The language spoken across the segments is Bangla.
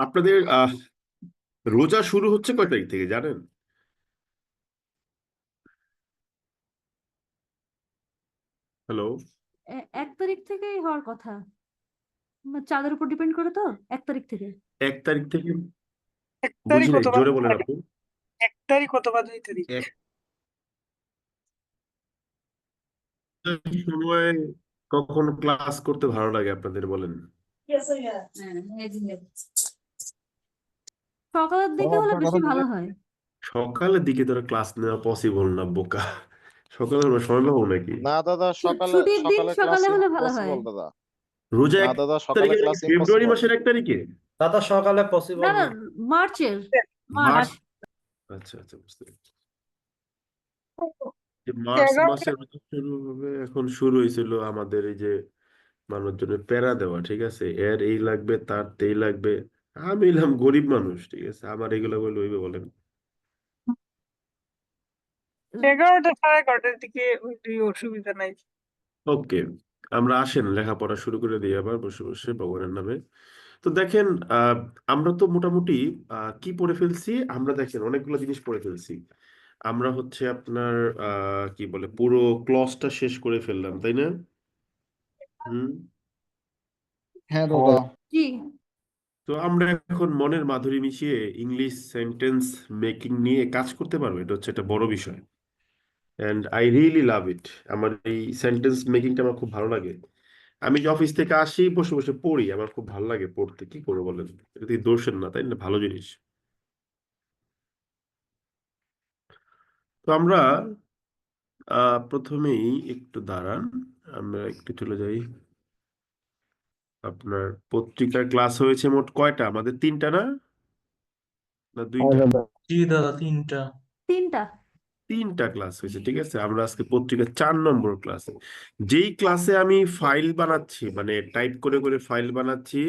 আপনাদের রোজা শুরু হচ্ছে কয় তারিখ থেকে জানেন? হ্যালো। 1 তারিখ থেকেই হওয়ার কথা। চাঁদের উপর ডিপেন্ড করে তো। 1 তারিখ থেকে। 1 তারিখ থেকে। এক তারিখ বুঝি নাই, অথবা জোরে বলেন আপনি। 1 তারিখ অথবা 2 তারিখ। এক সময় কখন ক্লাস করতে ভালো লাগে আপনাদের বলেন? সকালের দিকে হলে আপনার বেশি কথা ভালো বুঝে হয়। সকালের দিকে তো ক্লাস নেওয়া পসিবল না, বোকা। সকালে আমরা সময় পাবো নাকি? না দাদা, সকালে ছুটির দিন সকালে ক্লাস সকালে হলে ভালো হয়। ইম্পসিবল দাদা। রোজা না এক দাদা, সকালে তারিখে নাকি? ক্লাস ফেব্রুয়ারি ইম্পসিবল। মাসের 1 তারিখে? দাদা সকালে না পসিবল না, না। মার্চের। মার্চ। মার্চ। আচ্ছা আচ্ছা, বুঝতে পেরেছি। যে মার্চ 11টা মাসে রোজা শুরু হবে, এখন শুরু হয়েছিল আমাদের এই যে মানুষজনের প্যারা দেওয়া, ঠিক আছে, এর এই লাগবে তার তেই লাগবে। আমি এলাম গরিব মানুষ, ঠিক আছে, আমার এগুলো বলে হইবে বলেন? 11টা 11:30 দিকে হইলে অসুবিধা নাই। ওকে, আমরা আসেন লেখাপড়া শুরু করে দিই আবার বসে বসে ভগবানের নামে। তো দেখেন, আহ আমরা তো মোটামুটি কি পড়ে ফেলছি, আমরা দেখেন অনেকগুলো জিনিস পড়ে ফেলছি। আমরা হচ্ছে আপনার কি বলে পুরো ক্লজটা শেষ করে ফেললাম, তাই না? হুম। হ্যাঁ দাদা। জি। তো আমরা এখন মনের মাধুরী মিশিয়ে ইংলিশ সেন্টেন্স মেকিং নিয়ে কাজ করতে পারবো, এটা হচ্ছে একটা বড় বিষয়। অ্যান্ড আই রিয়েলি লাভ ইট। আমার এই সেন্টেন্স মেকিংটা আমার খুব ভালো লাগে। আমি যে অফিস থেকে আসি, বসে বসে পড়ি, আমার খুব ভালো লাগে পড়তে। কি করবো বলেন? এটা তো দোষের না, তাই না? ভালো জিনিস। তো আমরা প্রথমেই একটু দাঁড়ান, আমরা একটু চলে যাই। আপনার পত্রিকার ক্লাস হয়েছে মোট কয়টা? আমাদের তিনটা না, না হ্যাঁ দুইটা? দাদা। জি দাদা, 3টা। 3টা। তিনটা ক্লাস হয়েছে, ঠিক আছে। আমরা আজকে পত্রিকার 4 নম্বর ক্লাসে, যেই ক্লাসে আমি ফাইল বানাচ্ছি, মানে টাইপ করে করে ফাইল বানাচ্ছি,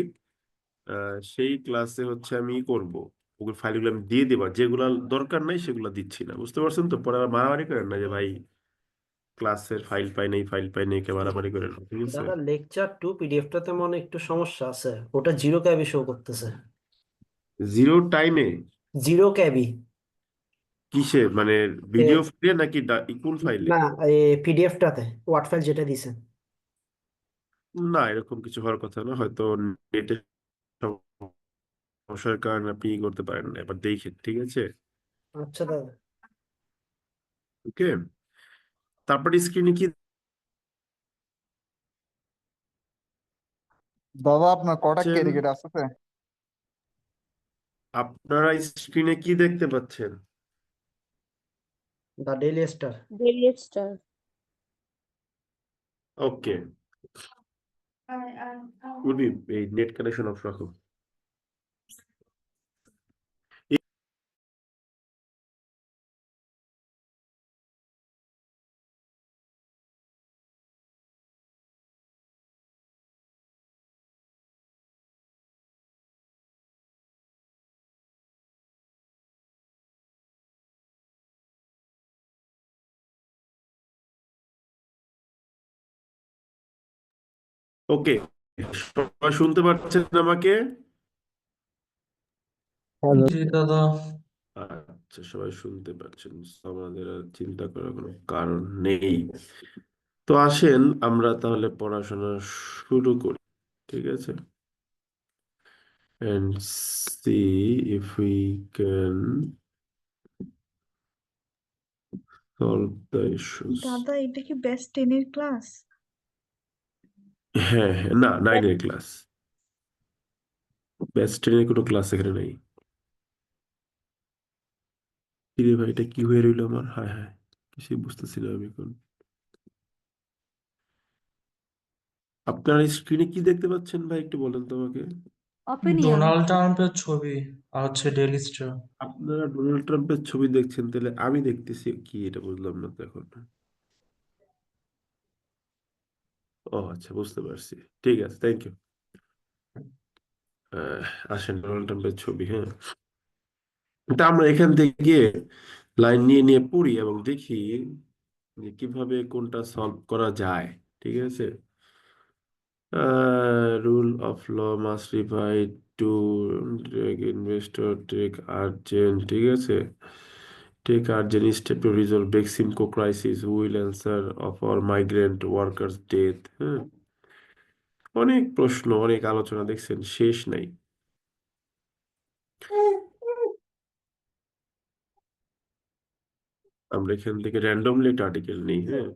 সেই ক্লাসে হচ্ছে আমি করব ওগুলো, ফাইলগুলো আমি দিয়ে দেবো। যেগুলো দরকার নাই সেগুলো দিচ্ছি না, বুঝতে পারছেন তো? পরে আবার মারামারি করেন না যে ভাই ক্লাসের ফাইল পাই নাই, ফাইল পাই নাই, কে মারামারি করেন না, ঠিক আছে? দাদা লেকচার 2 পিডিএফটাতে মনে একটু সমস্যা আছে, ওটা জিরো ক্যাবি শো করতেছে। জিরো টাইমে? জিরো ক্যাবি। কিসে মানে? ভিডিও ফাইলে নাকি কোন ফাইলে? না, পিডিএফটাতে ওয়ার্ড ফাইল যেটা দিছে। না, এরকম কিছু হওয়ার কথা না, হয়তো নেটে সমস্যার কারণে আপনি করতে পারেন না। এবার দেখেন, ঠিক আছে? আচ্ছা দাদা। ওকে। তারপরে স্ক্রিনে কি দাদা, আপনার কটা দেখছেন? ক্যারিকেট আসছে? আপনারা স্ক্রিনে কি দেখতে পাচ্ছেন? The daily star. Daily star. Okay, উনি এই নেট কানেকশন অফ রাখো। ওকে, সবাই শুনতে পাচ্ছেন আমাকে? জি দাদা। আচ্ছা, সবাই শুনতে পাচ্ছেন, আমাদের আর চিন্তা করার কোনো কারণ নেই। তো আসেন আমরা তাহলে পড়াশোনা শুরু করি, ঠিক আছে? and see if we can solve the issues. দাদা, এটা কি বেস্ট 10-এর ক্লাস? হ্যাঁ হ্যাঁ, না, 9-এর ক্লাস। ব্যাচ 10-এর কোনো ক্লাস এখানে নেই। কিরে ভাই, এটা কি হয়ে রইলো আমার? হ্যাঁ হ্যাঁ, কিছুই বুঝতেছি না আমি এখন। আপনার স্ক্রিনে কি দেখতে পাচ্ছেন ভাই, একটু বলেন তো আমাকে। অপিনিয়ন। ডোনাল্ড ট্রাম্পের ছবি আর হচ্ছে ডেইলি স্টার। আপনারা ডোনাল্ড ট্রাম্পের ছবি দেখছেন, তাহলে আমি দেখতেছি কি, এটা বুঝলাম না তো এখন। ও আচ্ছা, বুঝতে পারছি। ঠিক আছে, থ্যাংক ইউ। আসেন, ডোনাল্ড ট্রাম্পের ছবি, হ্যাঁ। তা আমরা এখান থেকে লাইন নিয়ে নিয়ে পড়ি এবং দেখি যে কিভাবে কোনটা সলভ করা যায়, ঠিক আছে? Rule of law must to investor take urgent, ঠিক আছে, take urgent step to resolve Beximco crisis, will answer of our migrant workers death. হ্যাঁ, অনেক প্রশ্ন, অনেক আলোচনা, দেখছেন শেষ নাই। আমরা এখান থেকে র্যান্ডমলি একটা আর্টিকেল নিই। হ্যাঁ,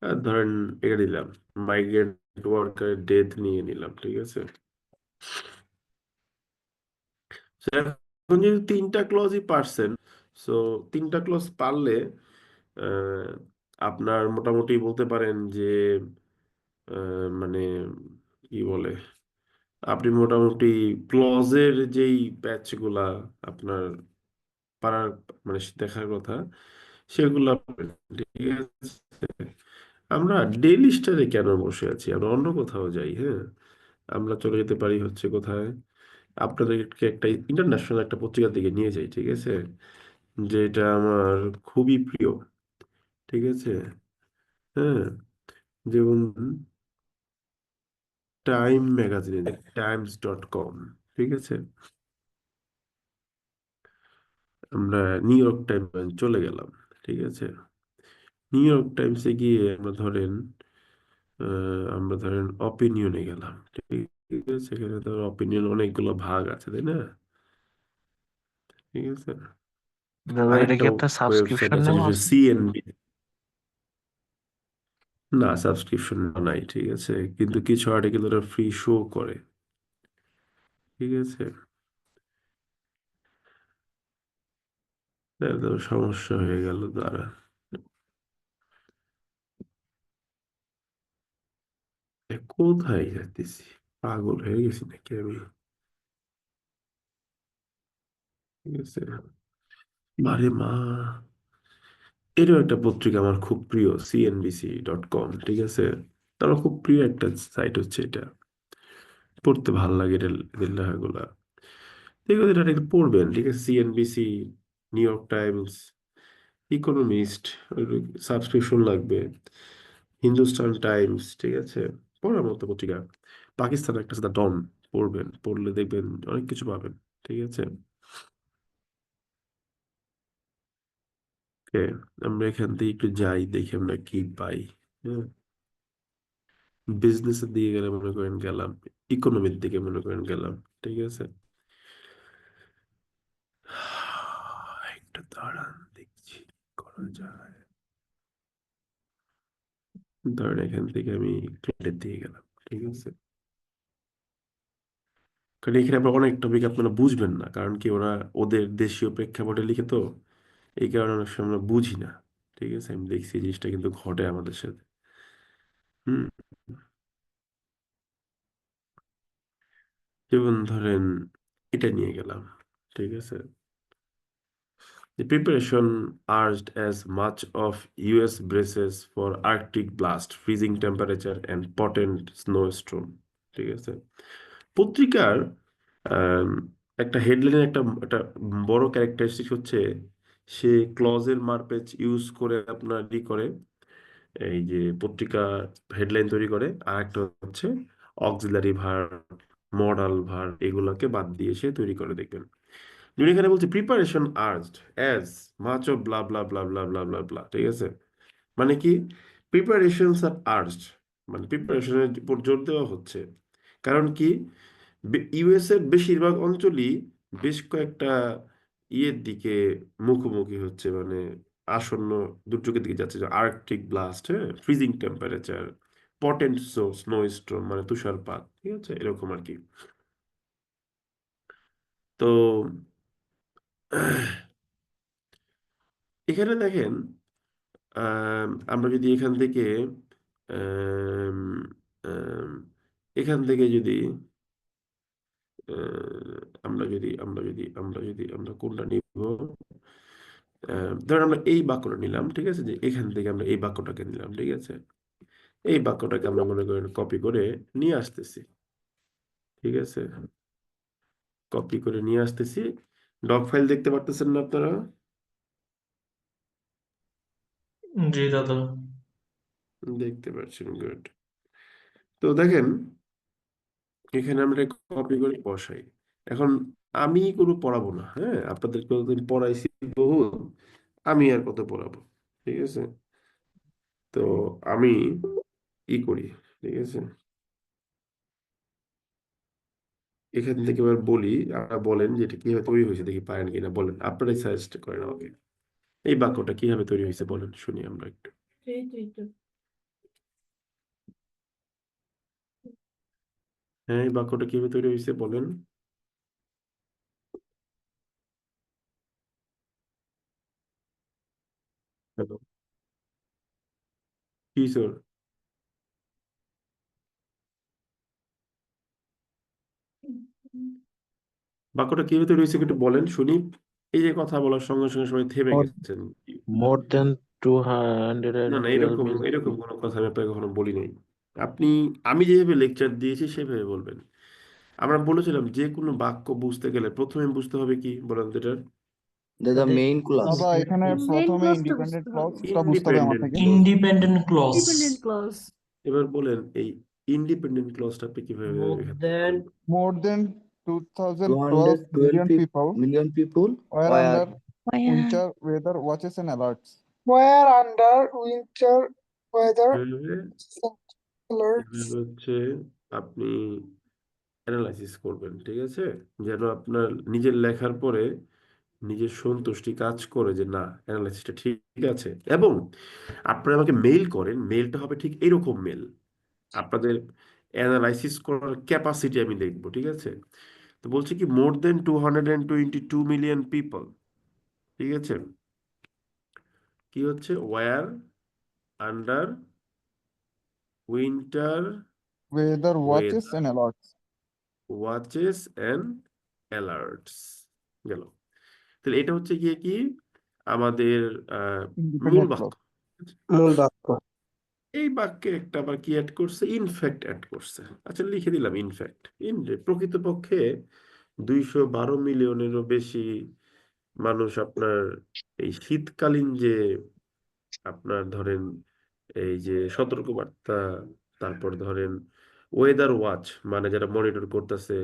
আর ধরেন এটা নিলাম, মাইগ্রেন্ট ওয়ার্কার ডেথ নিয়ে নিলাম, ঠিক আছে। So, এখন যদি তিনটা ক্লজই পারছেন, সো তিনটা ক্লজ পারলে আহ, আপনার মোটামুটি বলতে পারেন যে মানে কি বলে, আপনি মোটামুটি ক্লজের যেই প্যাচ গুলা আপনার পারার মানে দেখার কথা সেগুলা পারেন, ঠিক আছে। আমরা ডেইলি স্টারে কেন বসে আছি, আমরা অন্য কোথাও যাই। হ্যাঁ, আমরা চলে যেতে পারি হচ্ছে কোথায়, আপনাদেরকে একটা ইন্টারন্যাশনাল একটা পত্রিকার দিকে নিয়ে যাই, ঠিক আছে, যেটা আমার খুবই প্রিয়, ঠিক আছে। হ্যাঁ, যেমন টাইম ম্যাগাজিনে, times.com, ঠিক আছে। আমরা নিউ ইয়র্ক টাইমস চলে গেলাম, ঠিক আছে। নিউ ইয়র্ক টাইমসে গিয়ে আমরা ধরেন অপিনিয়নে গেলাম, ঠিক আছে। এখানে ধর অপিনিয়ন অনেকগুলো ভাগ আছে, তাই না, ঠিক আছে। দাদা এটা আরেকটা কি আপনার ওয়েবসাইট সাবস্ক্রিপশন আছে নেওয়া যেটা আছে? সিএনবি। না, সাবস্ক্রিপশন নাই, ঠিক আছে, কিন্তু কিছু আর্টিকেল ওরা ফ্রি শো করে, ঠিক আছে। একদম সমস্যা হয়ে গেল দ্বারা। কোথায় যাইতেছি, পাগল হয়ে গেছি নাকি আমি, ঠিক আছে। মারে মা, এরও একটা পত্রিকা আমার খুব প্রিয়, cnbc.com, ঠিক আছে। আমার খুব প্রিয় একটা সাইট হচ্ছে এটা, পড়তে ভালো লাগে এদের লেখাগুলা, ঠিক আছে। এটা একটু পড়বেন, ঠিক আছে। CNBC, new York Times, economist, subscription লাগবে, হিন্দুস্তান টাইমস, ঠিক আছে, পড়ার মতো পত্রিকা। পাকিস্তান একটা আছে দ্য ডন, পড়বেন, পড়লে দেখবেন অনেক কিছু পাবেন, ঠিক আছে। ওকে, আমরা এখান থেকে একটু যাই, দেখি আমরা কি পাই। হ্যাঁ, বিজনেসের দিকে গেলে মনে করেন গেলাম, ইকোনমির দিকে মনে করেন গেলাম, ঠিক আছে। একটু দাঁড়ান, দেখছি কি করা যায়। ধরেন এখান থেকে আমি ক্রেডিট দিয়ে গেলাম, ঠিক আছে। কারণ এখানে আপনার অনেক টপিক আপনারা বুঝবেন না, কারণ কি ওরা ওদের দেশীয় প্রেক্ষাপটে লিখে তো, এই কারণে অনেক সময় আমরা বুঝি না, ঠিক আছে। আমি দেখছি এই জিনিসটা কিন্তু ঘটে আমাদের সাথে। হুম, যেমন ধরেন এটা নিয়ে গেলাম, ঠিক আছে। The preparation urged as much of US braces for Arctic blast, freezing temperature and potent snowstorm, ঠিক আছে। পত্রিকার আম, একটা হেডলাইনের একটা একটা বড় ক্যারেক্টারিস্টিক হচ্ছে সে ক্লজের মারপ্যাচ ইউজ করে আপনার করে এই যে পত্রিকা হেডলাইন তৈরি করে, আর একটা হচ্ছে অক্সিলারি ভার্ব, মডাল ভার্ব, এগুলোকে বাদ দিয়ে সে তৈরি করে, দেখবেন। যেমন এখানে বলছে preparation urged as much of blah blah blah blah blah blah blah, ঠিক আছে। মানে কি, প্রিপারেশনস আর আর্জড, মানে প্রিপারেশনের উপর জোর দেওয়া হচ্ছে। কারণ কি, ইউএস এর বেশিরভাগ অঞ্চলই বেশ কয়েকটা ইয়ের দিকে মুখোমুখি হচ্ছে, মানে আসন্ন দুর্যোগের দিকে যাচ্ছে, আর্কটিক ব্লাস্ট, হ্যাঁ, freezing temperature, potent snow storm মানে তুষারপাত, ঠিক আছে, এরকম আর কি। তো এখানে দেখেন, আমরা যদি এখান থেকে আম, আম, এখান থেকে যদি আমরা কোনটা নিব, ধরেন আমরা এই বাক্যটা নিলাম, ঠিক আছে, যে এখান থেকে আমরা এই বাক্যটাকে নিলাম, ঠিক আছে। এই বাক্যটাকে আমরা মনে করেন কপি করে নিয়ে আসতেছি, ঠিক আছে, কপি করে নিয়ে আসতেছি। ডক ফাইল দেখতে পারতেছেন না আপনারা? জি দাদা। দেখতে পাচ্ছেন, গুড। তো দেখেন এখানে আমরা কপি করে বসাই। এখন আমি কোনো পড়াবো না, হ্যাঁ, আপনাদের কতদিন পড়াইছি বহু, আমি আর কত পড়াবো, ঠিক আছে? তো আমি করি, ঠিক আছে? এখান থেকে এবার বলি, আপনারা বলেন যে এটা কিভাবে তৈরি হয়েছে, দেখি পারেন কিনা, বলেন, আপনারাই সাজেস্ট করেন আমাকে। এই বাক্যটা কিভাবে তৈরি হয়েছে বলেন, শুনি আমরা একটু। হ্যাঁ, এই বাক্যটা কিভাবে তৈরি হয়েছে বলেন। হ্যালো, কি স্যার? বাক্যটা কিভাবে তৈরি হয়েছে একটু বলেন শুনি। এই যে কথা বলার সঙ্গে সঙ্গে সবাই থেমে More, গেছেন। more than না না, 212 এরকম million এরকম people. কোনো কথা আমি আপনাকে কখনো বলি নাই। আপনি, আমি যেভাবে লেকচার দিয়েছি সেভাবে বলবেন। আমরা বলেছিলাম যে কোনো বাক্য বুঝতে গেলে প্রথমে বুঝতে হবে কি, বলেন তো এটার দাদা এদের মেইন ক্লাস দাদা এখানে মেইন প্রথমে ক্লজটা ইন্ডিপেন্ডেন্ট বুঝতে হবে। ক্লজটা বুঝতে হবে আমার ইন্ডিপেন্ডেন্ট থেকে। Clause. Independent clause dependent clause. এবার বলেন এই ইন্ডিপেন্ডেন্ট ক্লজটা আপনি কিভাবে মোর এখান থেকে দেন বলবেন? More than 2012 212 million people million people were were under winter weather watches and alerts. Where under winter weather এভাবে alerts এভাবে হচ্ছে আপনি অ্যানালাইসিস করবেন, ঠিক আছে? যেন আপনার নিজের লেখার পরে নিজের সন্তুষ্টি কাজ করে যে না, অ্যানালাইসিসটা ঠিক আছে। এবং আপনারা আমাকে মেইল করেন, মেইলটা হবে ঠিক এরকম মেল, আপনাদের অ্যানালাইসিস করার ক্যাপাসিটি আমি দেখবো, ঠিক আছে? তো বলছে কি মোর দেন 222 মিলিয়ন পিপল, ঠিক আছে? কি হচ্ছে were under winter Weather watches weather and alerts. Watches and alerts গেল। তাহলে এটা হচ্ছে গিয়ে কি আমাদের মূল Independent বাক্য। clause. মূল বাক্য। এই বাক্যে একটা আবার কি অ্যাড করছে, ইনফ্যাক্ট অ্যাড করছে। আচ্ছা, লিখে দিলাম ইনফ্যাক্ট। প্রকৃতপক্ষে 212 মিলিয়নেরও বেশি মানুষ আপনার এই শীতকালীন যে আপনার ধরেন এই যে সতর্কবার্তা, তারপর ধরেন ওয়েদার ওয়াচ মানে যারা মনিটর করতেছে,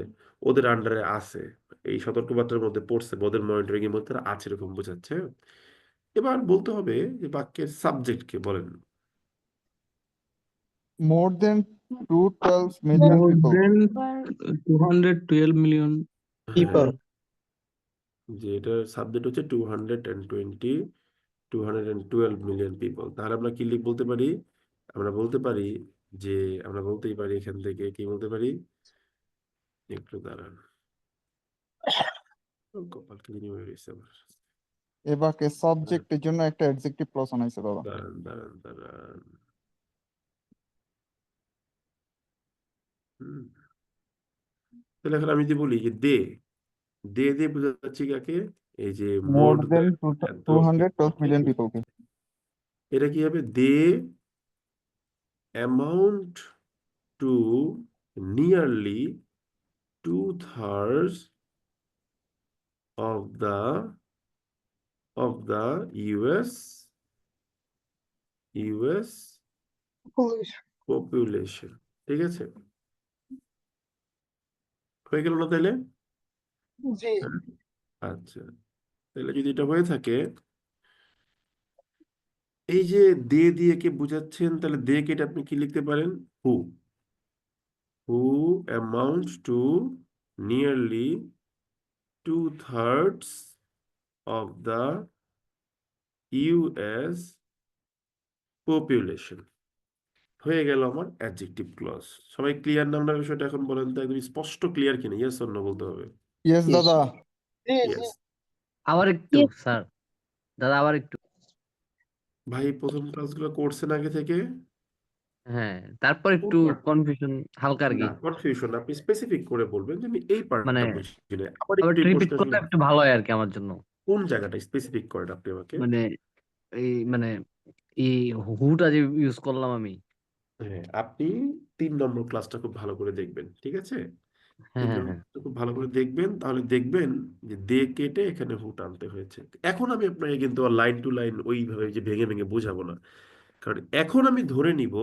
ওদের আন্ডারে আছে, এই সতর্কবার্তার মধ্যে পড়ছে, বা ওদের মনিটরিং এর মধ্যে তারা আছে, এরকম বোঝাচ্ছে। এবার বলতে হবে যে বাক্যের সাবজেক্ট কে বলেন। More than 212 million more people. than এবার 212 million হ্যাঁ, পিপল যে এটার সাবজেক্ট হচ্ছে 212 মিলিয়ন পিপল। তাহলে আমরা কি বলতে পারি? আমরা বলতে পারি যে, আমরা বলতেই পারি এখান থেকে কি বলতে পারি, একটু দাঁড়ান, কপাল কি জানি হয়ে গেছে আমার। এবারে সাবজেক্টের জন্য একটা অ্যাডজেক্টিভ ক্লজ আনাইছে দাদা। দাঁড়ান দাঁড়ান দাঁড়ান। হুম। তাহলে এখন আমি যদি বলি যে দে, দে দিয়ে বোঝাচ্ছি কাকে? এই যে More মোর than এত 212 ঠিক million আছে? people কে। এটা কি হবে? They amount to nearly 2/3 of the US police population, ঠিক আছে? হয়ে গেল না তাইলে? জি হ্যাঁ। আচ্ছা, তাহলে যদি এটা হয়ে থাকে, এই যে দে দিয়ে কে বুঝাচ্ছেন, তাহলে দে কে এটা আপনি কি লিখতে পারেন? Who who amount to nearly 2/3 of the US population. হয়ে গেল আমার অ্যাডজেক্টিভ ক্লজ। সবাই ক্লিয়ার না আপনার বিষয়টা? এখন বলেন তো একদম স্পষ্ট ক্লিয়ার কিনা, ইয়েস অর নো বলতে হবে। ইয়েস দাদা। জি জি ইয়েস। আবার একটু স্যার, দাদা আবার একটু। ভাই প্রথম ক্লাসগুলো করছেন আগে থেকে? হ্যাঁ, তারপর একটু কনফিউশন হালকা আর কি, না, কনফিউশন আপনি স্পেসিফিক করে বলবেন যে আমি এই মানে পার্টটা বুঝি না, আবার আবার একটু একটু এই রিপিট প্রশ্নগুলো। করলে একটু ভালো হয় আর কি আমার জন্য। কোন জায়গাটা স্পেসিফিক করেন আপনি আমাকে? মানে এই মানে এই হুটা যে ইউজ করলাম আমি। হ্যাঁ, আপনি 3 নম্বর ক্লাসটা খুব ভালো করে দেখবেন, ঠিক আছে? হ্যাঁ, তিন হ্যাঁ, হ্যাঁ। নম্বরটা খুব ভালো করে দেখবেন, তাহলে দেখবেন যে দে কেটে এখানে হু টানতে হয়েছে। এখন আমি আপনাকে কিন্তু লাইন টু লাইন ওইভাবে যে ভেঙে ভেঙে বোঝাবো না, কারণ এখন আমি ধরে নিব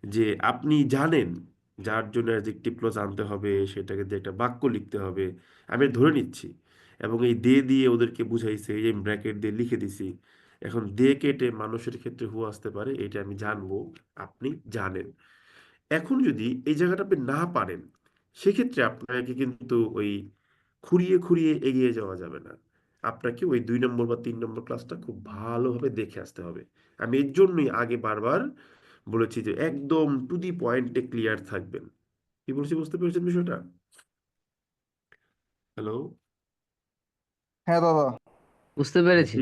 যে আপনি জানেন যার জন্য অ্যাডজেক্টিভ ক্লজ আনতে হবে সেটাকে দিয়ে একটা বাক্য লিখতে হবে, আমি ধরে নিচ্ছি। এবং এই দে দিয়ে ওদেরকে বুঝাইছে, এই যে ব্র্যাকেট দিয়ে লিখে দিছি। এখন দে কেটে মানুষের ক্ষেত্রে হু আসতে পারে, এটা আমি জানবো, আপনি জানেন। এখন যদি এই জায়গাটা আপনি না পারেন, সেক্ষেত্রে আপনাকে কিন্তু ওই খুঁড়িয়ে খুঁড়িয়ে এগিয়ে যাওয়া যাবে না। আপনাকে ওই 2 নম্বর বা 3 নম্বর ক্লাসটা খুব ভালোভাবে দেখে আসতে হবে। আমি এর জন্যই আগে বারবার বলেছি যে একদম টু দি পয়েন্টে ক্লিয়ার থাকবেন। কি বলছি বুঝতে পেরেছেন বিষয়টা? হ্যালো? হ্যাঁ দাদা। বুঝতে পেরেছি।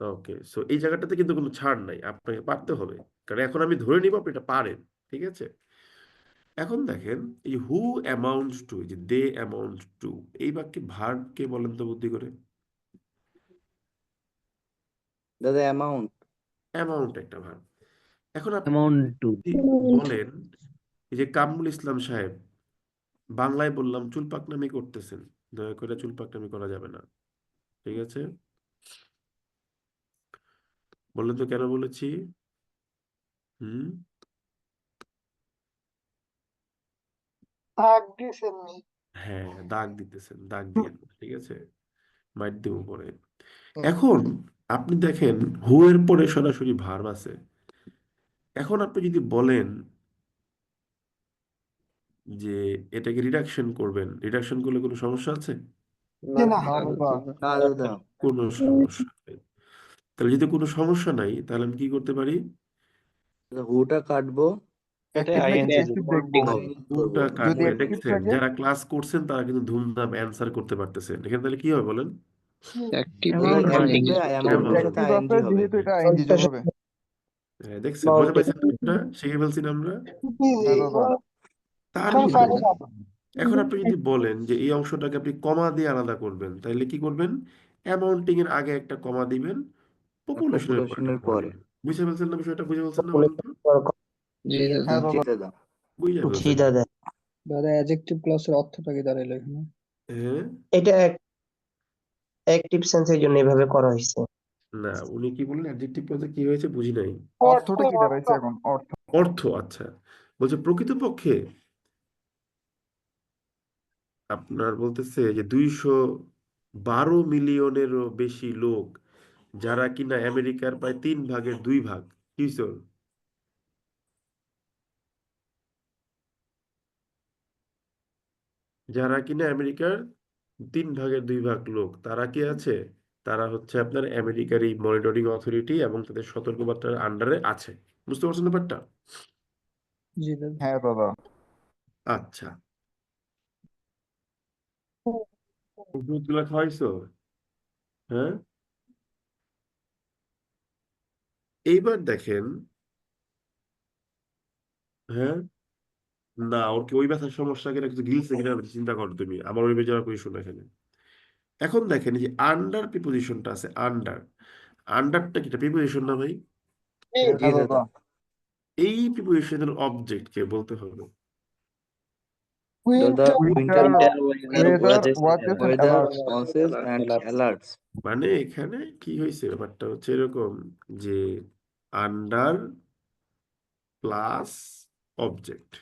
ওকে, সো এই জায়গাটাতে কিন্তু কোনো ছাড় নাই, আপনাকে পারতে হবে। কারণ এখন আমি ধরে নিব আপনি এটা পারেন, ঠিক আছে? এখন দেখেন, এই হু অ্যামাউন্টস টু, যে দে অ্যামাউন্ট টু, এই বাক্যে ভার্ব কে বলেন তো বুদ্ধি করে? দাদা অ্যামাউন্ট। অ্যামাউন্ট একটা ভার্ব। এখন আপনি অ্যামাউন্ট টু। যদি বলেন, এই যে কামরুল ইসলাম সাহেব, বাংলায় বললাম চুল পাকনামি করতেছেন, দয়া করে চুল পাকনামি করা যাবে না, ঠিক আছে? বললেন তো কেন বলেছি? হুম, দাগ দিয়েছেন নি। হ্যাঁ, দাগ দিতেছেন, দাগ দিয়ে ঠিক আছে, মাইট দেবো পরে। এখন আপনি দেখেন হু এর পরে সরাসরি ভার্ব আছে। এখন আপনি যদি বলেন যে এটাকে রিডাকশন করবেন, রিডাকশন করলে কোনো সমস্যা আছে? যে না, না দাদা। না দাদা, কোনো সমস্যা নেই। তাহলে যদি কোনো সমস্যা নাই, তাহলে আমি কি করতে পারি? হুটা কাটবো, একটা ING অ্যাডজেক্টিভ দেখবো। হুটা করবো। যদি কাটবে। অ্যাক্টিভ দেখছেন থাকে যারা ক্লাস করছেন তারা কিন্তু ধুমধাম অ্যান্সার করতে পারতেছেন। এখানে তাহলে কি হবে বলেন? অ্যামাউন্টের সাথে অ্যাক্টিভ ING আছে হবে। যেহেতু এটা আইএনজি যোগ হবে। হ্যাঁ, দেখছেন, মজা পাইছেন না? আমরা শিখে ফেলছি না আমরা। জি জি, হ্যাঁ দাদা। এখন তারপরে পারে না। এখন আপনি যদি বলেন যে এই অংশটাকে আপনি কমা দিয়ে আলাদা করবেন, তাহলে কি করবেন? অ্যামাউন্টিং এর আগে একটা কমা দিবেন, পপুলেশনের পর একটা পপুলেশনের কমা পরে। দিবেন। বুঝতে পারছেন না বিষয়টা? বুঝে বলছেন না বলেন তো? হ্যাঁ জি দাদা। দাদা। বুঝে জি ফেলছেন? দাদা, দাদা অ্যাডজেক্টিভ ক্লসের অর্থটা কি দাঁড়াইলো এখানে? হ্যাঁ, এটা অ্যাক্টিভ সেন্সের জন্য এভাবে করা হয়েছে। না, উনি কি বললেন অ্যাডজেক্টিভ ক্লজে কি হয়েছে বুঝি নাই। অর্থটা কি অর্থ দাঁড়াইছে এখন? অর্থ। অর্থ, আচ্ছা। বলছে প্রকৃতপক্ষে আপনার বলতেছে যে 212 মিলিয়নেরও বেশি লোক, যারা কিনা আমেরিকার প্রায় 3/2 ভাগ, কি হইছে ওর? যারা কিনা আমেরিকার 3/2 ভাগ লোক, তারা কি আছে? তারা হচ্ছে আপনার আমেরিকার এই মনিটরিং অথরিটি এবং তাদের সতর্কবার্তার আন্ডারে আছে। বুঝতে পারছেন ব্যাপারটা? জি দাদা। হ্যাঁ দাদা। আচ্ছা, দুধগুলা খাওয়াইছো? হ্যাঁ, এইবার দেখেন। হ্যাঁ, না, ওর কি ওই ব্যথার সমস্যা কিনা, কিছু গিলছে কিনা চিন্তা করো তুমি, আমার ওই বেচারা কই শোনো এখানে। এখন দেখেন এই যে আন্ডার প্রিপোজিশনটা আছে, আন্ডার, আন্ডারটা কি প্রিপোজিশন না ভাই? জি, জি হ্যাঁ দাদা। দাদা। এই প্রিপোজিশনের অবজেক্ট কে বলতে হবে? দাদা winter winter weather weather watches and weather alerts. Watches and alerts. মানে এখানে কি হয়েছে, ব্যাপারটা হচ্ছে এরকম যে আন্ডার প্লাস অবজেক্ট।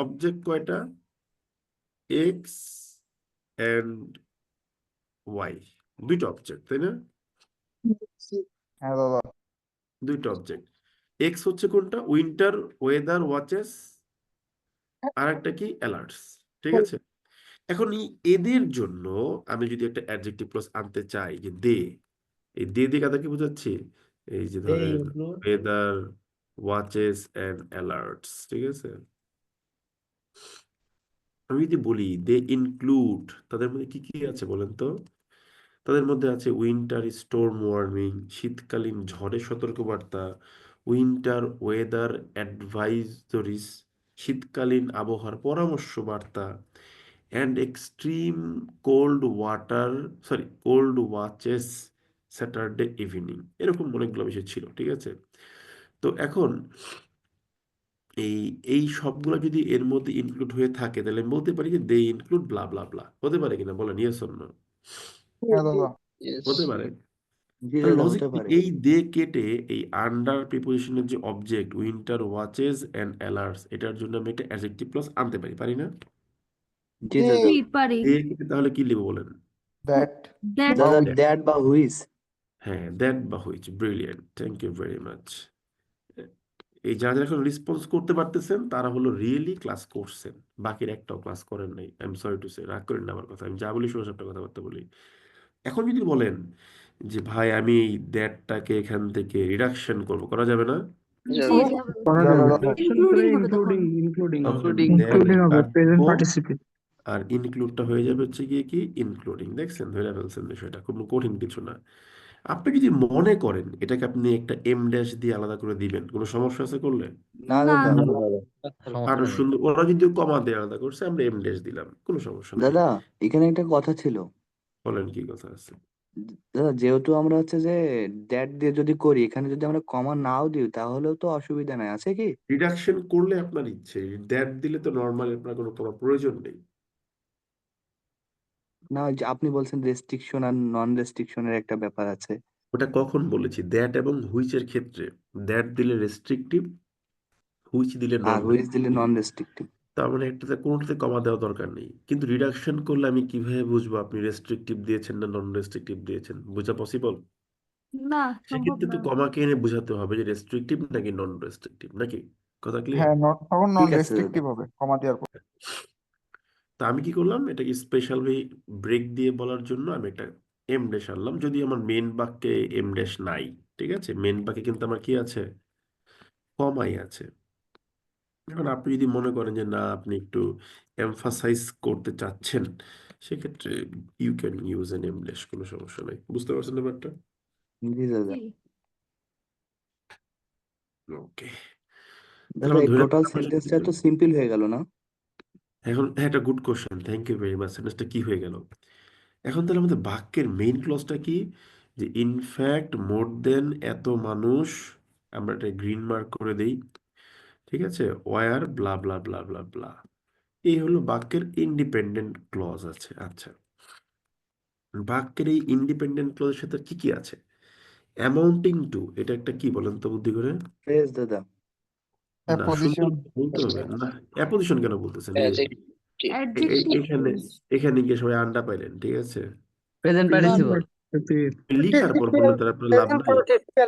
অবজেক্ট কয়টা? এক্স এন্ড ওয়াই, দুইটা অবজেক্ট, তাই না? হ্যাঁ দাদা। দুইটা অবজেক্ট। এক্স হচ্ছে কোনটা? উইন্টার ওয়েদার ওয়াচেস, আর একটা কি? অ্যালার্টস, ঠিক আছে? এখন এদের জন্য আমি যদি একটা অ্যাডজেক্টিভ ক্লজ আনতে চাই, যে দে, এই দে দিয়ে কাদেরকে বোঝাচ্ছি? এই যে দে ধরেন include. Weather watches and alerts, ঠিক আছে? আমি যদি বলি দে ইনক্লুড, তাদের মধ্যে কি কি আছে বলেন তো? তাদের মধ্যে আছে উইন্টার স্টোর্ম ওয়ার্নিং, শীতকালীন ঝড়ের সতর্কবার্তা, উইন্টার ওয়েদার অ্যাডভাইজরিস, শীতকালীন আবহাওয়ার পরামর্শ বার্তা, and extreme cold watches Saturday evening. এরকম অনেকগুলো বিষয় ছিল, ঠিক আছে? তো এখন এই এই সবগুলো যদি এর মধ্যে ইনক্লুড হয়ে থাকে, তাহলে আমি বলতে পারি যে দে ইনক্লুড ব্লা ব্লা ব্লা। হতে পারে কিনা বলেন, ইয়েস অর নো? হ্যাঁ দাদা। হতে পারে। জি তাহলে দাদা লজিক হতে পারে। এই দে কেটে এই আন্ডার প্রিপোজিশনের যে object winter watches and alerts এটার জন্য আমি একটা অ্যাডজেক্টিভ ক্লজ আনতে পারি, পারি না? জি দাদা। জি পারি। দে কেটে তাহলে কি লিখবো বলেন? দ্যাট দ্যাট দাদা বা দ্যাট বা হুইজ। হ্যাঁ, দ্যাট বা which, brilliant, thank you very much. এই যারা যারা এখন রেসপন্স করতে পারতেছেন তারা হলো রিয়েলি ক্লাস করছেন, বাকির একটাও ক্লাস করেন নাই। আই এম সরি টু সে, রাগ করেন না আমার কথা, আমি যা বলি সোজা সাপটা কথাবার্তা বলি। এখন যদি বলেন যে ভাই আমি এই দ্যাটটাকে এখান থেকে রিডাকশন করবো, করা যাবে না? জি যাবে। যাবে। করা যাবে যাবে। দাদা। ইনক্লুডিং হবে তখন। ইনক্লুডিং তখন ইনক্লুডিং দ্যাট ইনক্লুডিং হবে প্রেজেন্ট কাটবো পার্টিসিপেট। আর ইনক্লুডটা হয়ে যাবে হচ্ছে গিয়ে কি ইনক্লুডিং। দেখছেন, ধরে ফেলছেন বিষয়টা, কোনো কঠিন কিছু না। আপনি যদি মনে করেন এটাকে আপনি একটা এম ড্যাশ দিয়ে আলাদা করে দিবেন, কোনো সমস্যা আছে করলে? না না দাদা। না দাদা, সমস্যা আরো নেই। সুন্দর, ওরা যদি কমা দিয়ে আলাদা করছে আমরা এম ড্যাশ দিলাম, কোনো সমস্যা নাই। দাদা এখানে একটা কথা ছিল। বলেন কি কথা আছে? দাদা যেহেতু আমরা হচ্ছে যে দ্যাট দিয়ে যদি করি, এখানে যদি আমরা কমা নাও দিই তাহলেও তো অসুবিধা নাই, আছে কি? রিডাকশন করলে আপনার ইচ্ছে, দ্যাট দিলে তো নর্মালি আপনার কোনো কমার প্রয়োজন নেই। না ওই যে আপনি বলছেন রেস্ট্রিকশন আর নন রেস্ট্রিকশনের একটা ব্যাপার আছে। ওটা কখন বলেছি? দ্যাট এবং হুইচের ক্ষেত্রে দ্যাট দিলে রেস্ট্রিকটিভ, হুইচ দিলে আর নন। হুইচ দিলে নন রেস্ট্রিক্টিভ। তার মানে একটাতে কোনোটাতে কমা দেওয়া দরকার নেই, কিন্তু রিডাকশন করলে আমি কিভাবে বুঝবো আপনি রেস্ট্রিকটিভ দিয়েছেন না নন রেস্ট্রিকটিভ দিয়েছেন? বোঝা পসিবল? না, সম্ভব সেক্ষেত্রে না। তো কমাকে এনে বোঝাতে হবে যে রেস্ট্রিকটিভ নাকি নন রেস্ট্রিকটিভ, নাকি? কথা ক্লিয়ার? হ্যাঁ তখন নন ঠিক আছে দাদা। রেস্ট্রিকটিভ হবে কমা দেওয়ার পর। তা আমি কি করলাম, এটাকে স্পেশালি ব্রেক দিয়ে বলার জন্য আমি একটা এম ড্যাশ আনলাম, যদি আমার মেন বাক্যে এম ড্যাশ নাই। ঠিক আছে, মেন বাক্যে কিন্তু আমার কি আছে? কমাই আছে। এখন আপনি যদি মনে করেন যে না আপনি একটু এমফাসাইজ করতে চাচ্ছেন, সেক্ষেত্রে you can use an em dash, কোনো সমস্যা নাই। বুঝতে পারছেন ব্যাপারটা? জি দাদা। জি। ওকে, তাহলে দাদা আমরা এই ধরে টোটাল নিলাম আমরা সেন্টেন্সটা সবকিছু। তো সিম্পল হয়ে গেল না? এখন হ্যাঁ, একটা good question, thank you very much. সেন্টেন্সটা কি হয়ে গেল? এখন তাহলে আমাদের বাক্যের মেইন ক্লজটা কি? যে ইনফ্যাক্ট মোর দেন এত মানুষ, আমরা এটা গ্রিন মার্ক করে দেই। ঠিক আছে, ওয়ার ব্লা ব্লা ব্লা ব্লা ব্লা, এই হলো বাক্যের ইন্ডিপেন্ডেন্ট ক্লজ আছে। আচ্ছা, বাক্যের এই ইন্ডিপেন্ডেন্ট ক্লজের সাথে কি কি আছে? অ্যামাউন্টিং টু, এটা একটা কি বলেন তো বুদ্ধি করে? ফ্রেজ দাদা। না, সুন্দর অ্যাপোজিশন। বলতে হবে না। অ্যাপোজিশন কেন বলতেছেন? এই যে অ্যাডজেক্টিভ এখানে এখানে গিয়ে সবাই আন্ডা পাইলেন, ঠিক আছে? Present present participle. লিখার পর বললেন তার আপনার লাভ নাই।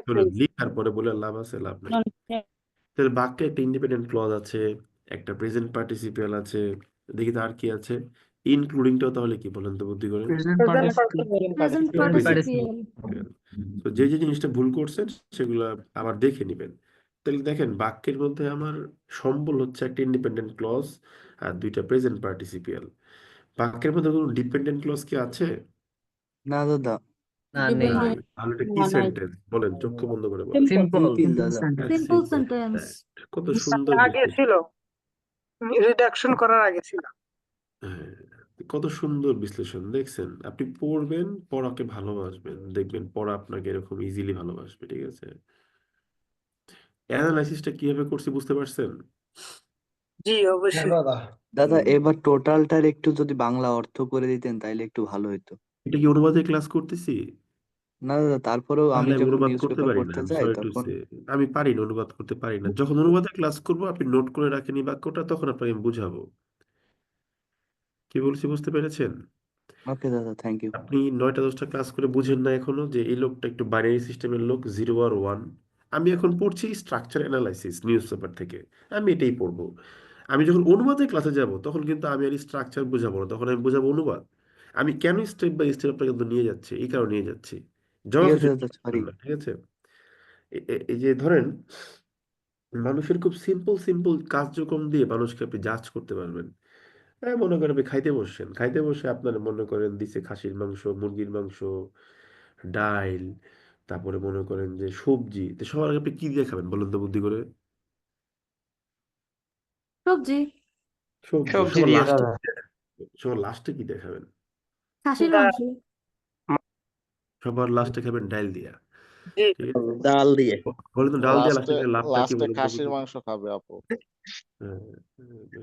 শুনুন, লিখার পরে বলে লাভ আছে, লাভ নাই। তাহলে বাক্যে একটা ইন্ডিপেন্ডেন্ট ক্লজ আছে, একটা প্রেজেন্ট পার্টিসিপেল আছে, দেখি তো আর কি আছে। ইনক্লুডিংটাও তাহলে কি বলেন তো বুদ্ধি করে? Present present participial. পার্টিসিপল। তো যে যে জিনিসটা ভুল করছেন সেগুলো আবার দেখে নেবেন। তাহলে দেখেন বাক্যের মধ্যে আমার সম্বল হচ্ছে একটা ইন্ডিপেন্ডেন্ট ক্লজ আর দুইটা প্রেজেন্ট পার্টিসিপিয়াল। বাক্যের মধ্যে কোনো ডিপেন্ডেন্ট ক্লজ কি আছে? না দাদা। না, নেই। নাই। ডিপেন্ডেন্ট। তাহলে এটা কি সেন্টেন্স বলেন, চক্ষু বন্ধ করে বলেন। সিম্পল। সিম্পল দাদা। Simple sentence. কত সুন্দর আগে বিশ্লেষণ। ছিল, রিডাকশন করার আগে ছিল। হ্যাঁ, কত সুন্দর বিশ্লেষণ দেখছেন। আপনি পড়বেন, পড়াকে ভালোবাসবেন, দেখবেন পড়া আপনাকে এরকম ইজিলি ভালোবাসবে। ঠিক আছে, অ্যানালাইসিসটা কিভাবে করছি বুঝতে পারছেন? জি অবশ্যই। দাদা এবার টোটালটার একটু যদি বাংলা অর্থ করে দিতেন তাইলে একটু ভালো হতো। এটা কি অনুবাদে ক্লাস করতেছি? না দাদা তারপরেও আমি তাহলে আমি যখন অনুবাদ নিউজ করতে পেপার পারি না, পড়তে আই এম যাই সরি টু তখন। সে। আমি পারি না, অনুবাদ করতে পারি না। যখন অনুবাদে ক্লাস করব আপনি নোট করে রাখেন এই বাক্যটা, তখন আপনাকে আমি বুঝাবো। কি বলছি বুঝতে পেরেছেন? ওকে দাদা, থ্যাংক ইউ। আপনি 9টা 10টা ক্লাস করে বুঝেন না এখনো যে এই লোকটা একটু বাইনারি সিস্টেমের লোক, 0 আর 1। আমি এখন পড়ছি স্ট্রাকচার অ্যানালাইসিস নিউজ পেপার থেকে, আমি এটাই পড়বো। আমি যখন অনুবাদের ক্লাসে যাব তখন কিন্তু আমি আর স্ট্রাকচার বোঝাবো না, তখন আমি বোঝাবো অনুবাদ। আমি কেন স্টেপ বাই স্টেপ আপনাকে কিন্তু নিয়ে যাচ্ছি, এই কারণে নিয়ে যাচ্ছি। ঠিক জমা আছে কিছু দাদা, সরি। না, ঠিক আছে? এই যে ধরেন, মানুষের খুব সিম্পল সিম্পল কার্যক্রম দিয়ে মানুষকে আপনি জাজ করতে পারবেন। হ্যাঁ, মনে করেন আপনি খাইতে বসছেন, খাইতে বসে আপনার মনে করেন দিছে খাসির মাংস, মুরগির মাংস, ডাইল, তারপরে মনে করেন যে সবজি, তো সবার আগে আপনি কি দিয়ে খাবেন বলেন তো বুদ্ধি করে? সবজি। সবজি। সবজি সবার দিয়ে লাস্টে দাদা। সবার লাস্টে কি দিয়ে খাবেন? খাসির মাংস। সবার লাস্টে খাবেন ডাইল দিয়া। জি। ঠিক আছে, ডাল দিয়ে। বলেন তো ডাল দিয়ে লাস্টে লাস্টে খেলে লাভটা কি লাস্টে বলেন তো খাসির বুদ্ধি? মাংস খাবে আপু। হ্যাঁ,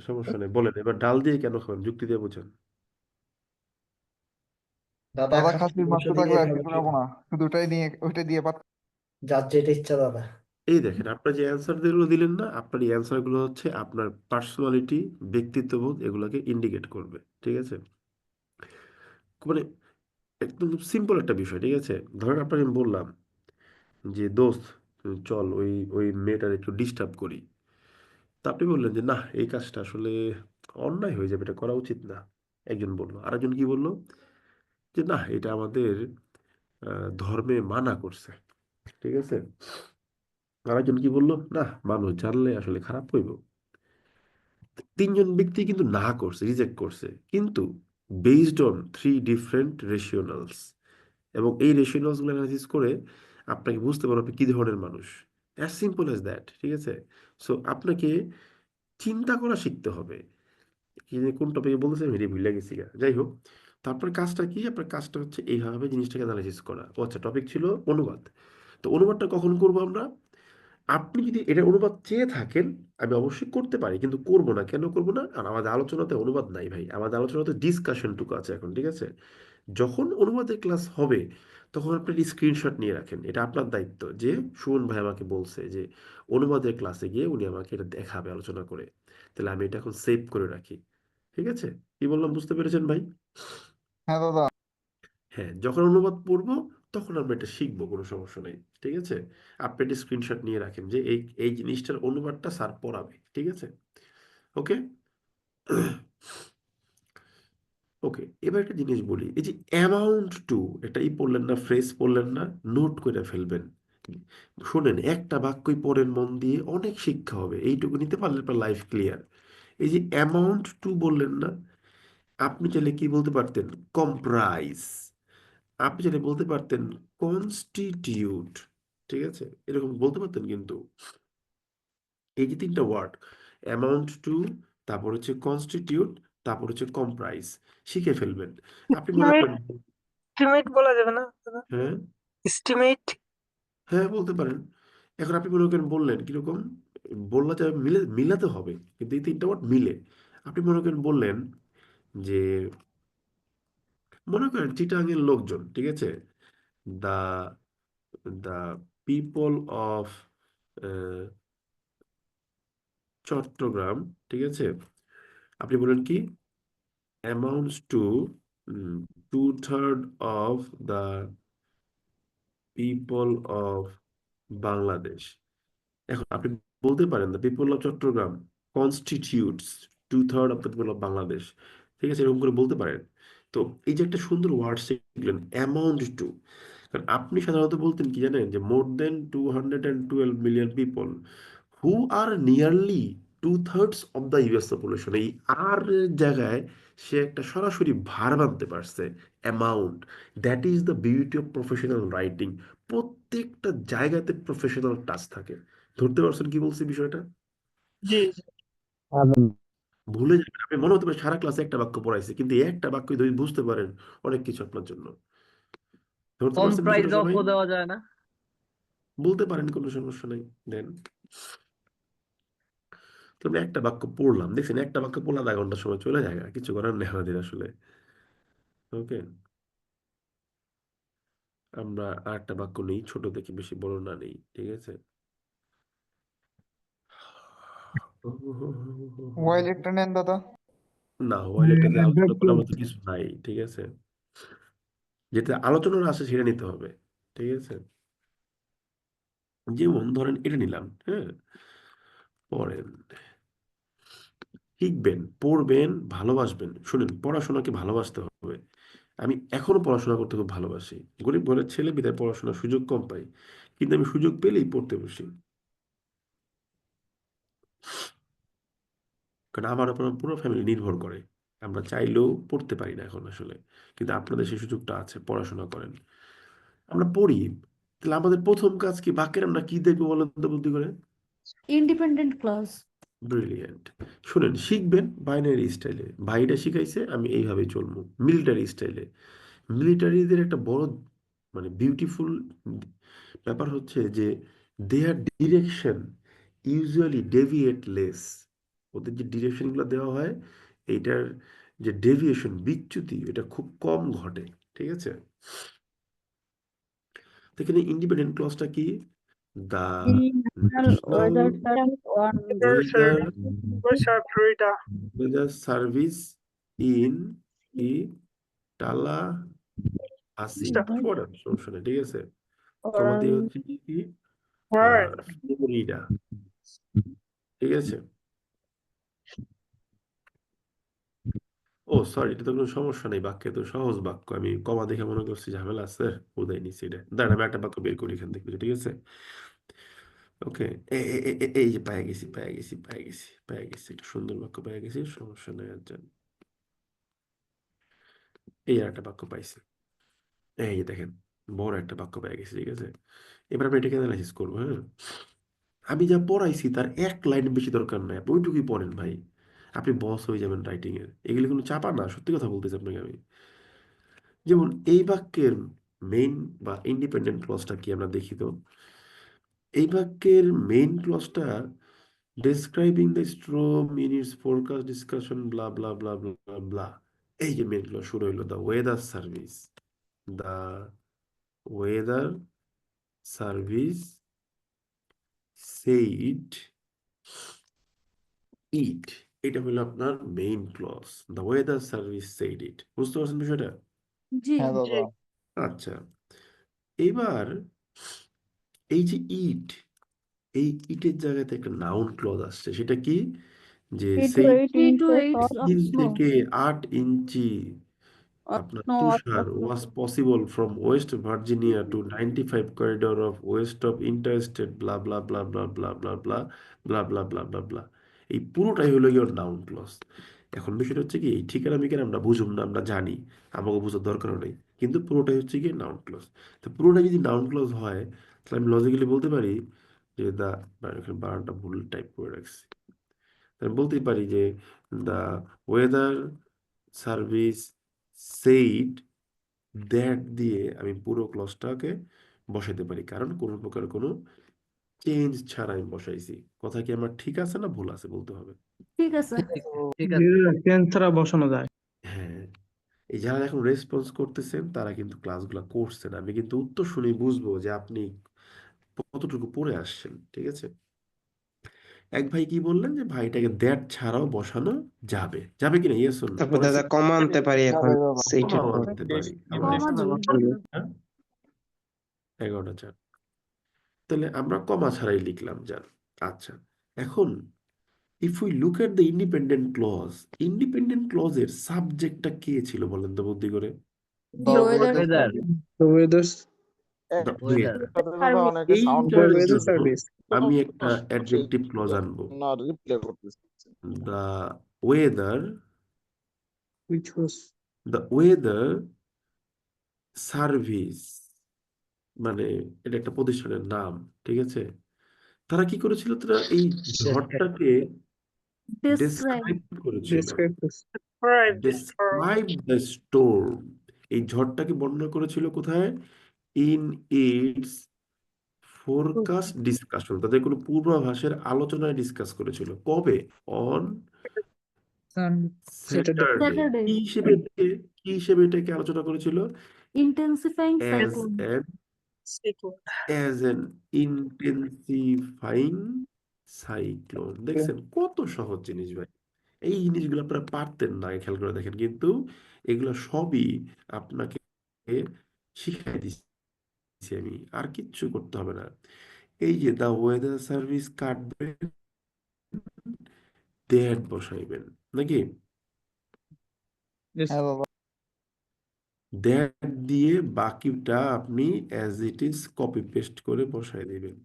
সমস্যা নেই, বলেন এবার ডাল দিয়ে কেন খাবেন, যুক্তি দিয়ে বোঝেন। দাদা দাদা খালি খাসির মাংস মাংস থাকলে দিলেই আর হবে কিছু কি? নেবো না, শুধু ওটাই নিয়ে ওইটা দিয়ে ভাত। যার যেটা ইচ্ছা দাদা। এই দেখেন আপনার যে অ্যান্সার গুলো দিলেন না, আপনার এই অ্যান্সার গুলো হচ্ছে আপনার পার্সোনালিটি, ব্যক্তিত্ববোধ এগুলোকে ইন্ডিকেট করবে। ঠিক আছে, মানে একদম সিম্পল একটা বিষয়। ঠিক আছে, ধরেন আপনাকে আমি বললাম যে দোস্ত চল ওই ওই মেয়েটার একটু ডিস্টার্ব করি। তা আপনি বললেন যে না, এই কাজটা আসলে অন্যায় হয়ে যাবে, এটা করা উচিত না। একজন বলল, আরেকজন কি বলল যে না, এটা আমাদের ধর্মে মানা করছে। ঠিক আছে, আরেকজন কি বলল, না মানুষ জানলে আসলে খারাপ হইব। তিনজন ব্যক্তি কিন্তু না করছে, রিজেক্ট করছে, কিন্তু বেসড অন থ্রি ডিফারেন্ট রেশিওনালস। এবং এই রেশিওনালস গুলো অ্যানালাইসিস করে আপনাকে বুঝতে পারবে আপনি কি ধরনের মানুষ। As simple as that. ঠিক আছে, সো আপনাকে চিন্তা করা শিখতে হবে। কি যে কোন টপিকে বলতেছে আমি ভুলে গেছি গা। যাই হোক, তারপর কাজটা কি, আপনার কাজটা হচ্ছে এইভাবে জিনিসটাকে অ্যানালাইসিস করা। ও আচ্ছা, টপিক ছিল অনুবাদ। তো অনুবাদটা কখন করবো আমরা? আপনি যদি এটা অনুবাদ চেয়ে থাকেন, আমি অবশ্যই করতে পারি, কিন্তু করব না। কেন করব না? আর আমাদের আলোচনাতে অনুবাদ নাই ভাই, আমাদের আলোচনাতে ডিসকাশনটুকু আছে এখন। ঠিক আছে, যখন অনুবাদের ক্লাস হবে তখন আপনি স্ক্রিনশট নিয়ে রাখেন। এটা আপনার দায়িত্ব, যে সুমন ভাই আমাকে বলছে যে অনুবাদের ক্লাসে গিয়ে উনি আমাকে এটা দেখাবে আলোচনা করে, তাহলে আমি এটা এখন সেভ করে রাখি। ঠিক আছে, কি বললাম বুঝতে পেরেছেন ভাই? হ্যাঁ দাদা। হ্যাঁ, যখন অনুবাদ পড়বো তখন আমরা এটা শিখবো, কোনো সমস্যা নেই। ঠিক আছে, আপনি একটা স্ক্রিনশট নিয়ে রাখেন যে এই এই জিনিসটার অনুবাদটা স্যার পড়াবে। ঠিক আছে, ওকে। ওকে, এবার একটা জিনিস বলি, এই যে অ্যামাউন্ট টু, এটাই পড়লেন না, ফ্রেজ পড়লেন না, নোট করে ফেলবেন। শোনেন, একটা বাক্যই পড়েন মন দিয়ে, অনেক শিক্ষা হবে। এইটুকু নিতে পারলে আপনার লাইফ ক্লিয়ার। এই যে অ্যামাউন্ট টু বললেন না, আপনি চাইলে কি বলতে পারতেন? কম্প্রাইজ। আপনি চাইলে বলতে পারতেন কনস্টিটিউট। ঠিক আছে, এরকম বলতে পারতেন, কিন্তু এই যে তিনটা ওয়ার্ড, অ্যামাউন্ট টু, তারপর হচ্ছে কনস্টিটিউট, তারপর হচ্ছে কম্প্রাইজ, শিখে ফেলবেন। আপনি মনে এস্টিমেট করেন, এস্টিমেট বলা যাবে না দাদা? হ্যাঁ এস্টিমেট। হ্যাঁ বলতে পারেন। এখন আপনি মনে করেন বললেন কিরকম, বললা যাবে, মিলাতে হবে, কিন্তু এই তিনটা ওয়ার্ড মিলে। আপনি মনে করেন বললেন যে, মনে করেন চিটাগাংয়ের লোকজন, ঠিক আছে, the the people of Chattogram. ঠিক আছে, আপনি বলেন কি, amounts to 2/3 of the people of Bangladesh. এখন আপনি বলতে পারেন the people of Chattogram constitutes 2/3 of the people of Bangladesh. ঠিক আছে, এরকম করে বলতে পারেন। তো এই যে একটা সুন্দর ওয়ার্ড শিখলেন, অ্যামাউন্ট টু। কারণ আপনি সাধারণত বলতেন কি জানেন, যে more than 212 million people who are nearly 2/3 of the US population. এই আর এর জায়গায় সে একটা সরাসরি ভার আনতে পারছে, amount. That is the beauty of professional writing. প্রত্যেকটা জায়গাতে প্রফেশনাল টাচ থাকে। ধরতে পারছেন কি বলছি বিষয়টা? জি জি। ভুলে যাবেন, আপনি মনে হতে পারে সারা ক্লাসে একটা বাক্য পড়াইছে, কিন্তু এই একটা বাক্য যদি বুঝতে পারেন, অনেক কিছু আপনার জন্য। ধরতে কম পারছেন বিষয়টা প্রাইস সবাই? অফও দেওয়া যায় না? বলতে পারেন, কোনো সমস্যা নেই, দেন। তো আমরা একটা বাক্য পড়লাম, দেখছেন, একটা বাক্য পড়লে আধা ঘন্টা সময় চলে যায়, কিছু করার নেই আমাদের আসলে। ওকে, আমরা আর একটা বাক্য নেই, ছোট দেখি, বেশি বড় না নেই। ঠিক আছে, ওয়াইলেটটা নেন দাদা। না, ওয়ালেটটাতে আলোচনা করার মতো কিছু নাই। ঠিক আছে, যেটা আলোচনার আছে সেটা নিতে হবে। ঠিক আছে, যেমন ধরেন এটা নিলাম, হ্যাঁ, পড়েন, শিখবেন, পড়বেন, ভালোবাসবেন। শুনেন, পড়াশোনাকে ভালোবাসতে হবে। আমি এখনো পড়াশোনা করতে খুব ভালোবাসি। গরিব ঘরের ছেলে, বিধায় পড়াশোনার সুযোগ কম পাই, কিন্তু আমি সুযোগ পেলেই পড়তে বসি। কারণ আমার উপর পুরো ফ্যামিলি নির্ভর করে। আমরা চাইলেও পড়তে পারি না এখন আসলে, কিন্তু আপনাদের সেই সুযোগটা আছে, পড়াশোনা করেন। আমরা পড়ি, তাহলে আমাদের প্রথম কাজ কি? বাক্যের আমরা কি দেখবো বলেন তো বুদ্ধি করে? Independent clause. ব্রিলিয়েন্ট। শুনেন, শিখবেন বাইনারি স্টাইলে, ভাইটা শিখাইছে আমি এইভাবে চলবো। মিলিটারি স্টাইলে, মিলিটারিদের একটা বড় মানে বিউটিফুল ব্যাপার হচ্ছে যে দেয়ার ডিরেকশন ইউজুয়ালি ডেভিয়েট লেস। ওদের যে ডিরেকশনগুলো দেওয়া হয়, এইটার যে ডেভিয়েশন, বিচ্যুতি, এটা খুব কম ঘটে। ঠিক ঠিক আছে? তো এখানে ইন্ডিপেন্ডেন্ট ক্লজটা কি? The national Florida. Weather service in কি টালা আসি পড়ার সমস্যা নেই, ঠিক আছে? কমা দিয়ে হচ্ছে কি Right. ফ্লোরিডা, ঠিক আছে? ও সরি, এটা তো কোনো সমস্যা নেই, বাক্যে তো সহজ বাক্য, আমি কমা দেখে মনে করছি ঝামেলা আছে, উদয় নিছি এটা। দাঁড়ান আমি একটা বাক্য বের করি এখান থেকে, ঠিক আছে? ওকে, এই যে পেয়ে গেছি একটা সুন্দর বাক্য পেয়ে গেছি, সমস্যা নেই আর যান। এই আর একটা বাক্য পাইছি, এই যে দেখেন বড় একটা বাক্য পেয়ে গেছি, ঠিক আছে? এবার আমরা এটাকে অ্যানালাইসিস করবো, হ্যাঁ? আমি যা পড়াইছি তার এক লাইন বেশি দরকার নাই, আপনি ওইটুকুই পড়েন ভাই, আপনি বস হয়ে যাবেন রাইটিং এর। এগুলো কোনো চাপা না, সত্যি কথা বলতেছি আপনাকে আমি। যেমন এই বাক্যের মেইন বা ইন্ডিপেন্ডেন্ট ক্লজটা কি আমরা দেখি তো। এই বাক্যের মেইন ক্লজটা describing the storm in its forecast discussion blah blah blah blah blah. এই যে মেইন ক্লজ শুরু হইলো, the weather service, the weather service said it. এটা হলো আপনার main clause, the weather service said it. বুঝতে পারছেন বিষয়টা? জি হ্যাঁ দাদা। আচ্ছা, এবার এই যে ইট, এই ইটের জায়গাতে একটা নাউন ক্লজ আসছে, সেটা কি? যে সেই 3 to 8 of 3 snow. থেকে 8 ইঞ্চি আপনার তুষার was possible from West Virginia to 95 corridor of west of interstate blah blah blah blah blah blah blah blah blah blah blah blah। এই পুরোটাই হলো ইওর নাউন ক্লজ। এখন বিষয়টা হচ্ছে কি, এই ঠিকানা মিকানা আমরা বুঝুম না, আমরা জানি, আমাকে বোঝার দরকারও নেই, কিন্তু পুরোটাই হচ্ছে কি নাউন ক্লজ। তো পুরোটা যদি নাউন ক্লজ হয়, তাহলে আমি লজিক্যালি বলতে পারি যে দা, এখানে বানানটা ভুল টাইপ করে রাখছি, তাহলে বলতেই পারি যে the weather service said that দিয়ে আমি পুরো ক্লজটাকে বসাইতে পারি, কারণ কোনো প্রকার কোনো চেঞ্জ ছাড়া আমি বসাইছি। কথা কি আমার ঠিক আছে না ভুল আছে বলতে হবে। ঠিক আছে। ঠিক আছে। টেন্স ছাড়া বসানো যায়। হ্যাঁ, এই যারা এখন রেসপন্স করতেছেন তারা কিন্তু ক্লাসগুলো করছেন, আমি কিন্তু উত্তর শুনে বুঝবো যে আপনি কতটুকু পড়ে আসছেন, ঠিক আছে? এক ভাই কি বললেন যে ভাইটাকে দ্যাট ছাড়াও বসানো যাবে, যাবে কিনা? Yes or no? তারপর দাদা কমা আনতে পারি এখন যাবে দাদা। সেইটার কমাও পর। আনতে পারি কমা দিই। হ্যাঁ? 11টা চার, তাহলে আমরা কমা ছাড়াই লিখলাম যান। আচ্ছা, এখন if we look at the independent ক্লজের সাবজেক্টটা কে ছিল বলেন তো বুদ্ধি করে? The weather Weather, The weather the weather, weather. দাদা অনেকে সাউন্ড এইটার weather জন্য service. আমি একটা অ্যাডজেক্টিভ ক্লজ আনবো, না রিপ্লে করতেছে। The weather, Which was the weather service, মানে এটা একটা প্রতিষ্ঠানের নাম, ঠিক আছে? তারা কি করেছিল, তারা এই ঝড়টাকে describe. ডেসক্রাইব করেছিল, described as describe the storm. এই ঝড়টাকে বর্ণনা করেছিল কোথায়? ইন ইটস ফোরকাস্ট ডিসকাশন, তাদের কোনো পূর্বাভাসের আলোচনায় ডিসকাস করেছিল। কবে? On Saturday. স্যাটারডে। Saturday. কি হিসেবে এটাকে আলোচনা করেছিল? Intensifying as cyclone. An intensifying cyclone. দেখছেন কত সহজ জিনিস ভাই, এই জিনিসগুলো আপনারা পারতেন না, খেয়াল করে দেখেন, কিন্তু এগুলো সবই আপনাকে শিখাই দিচ্ছি আমি, আর কিচ্ছু করতে হবে না। এই যে দা ওয়েদার সার্ভিস কাটবেন, দ্যাট বসাইবেন নাকি, Yes. হ্যাঁ দাদা। দ্যাট দিয়ে বাকিটা আপনি as it is copy paste করে বসাই দিবেন,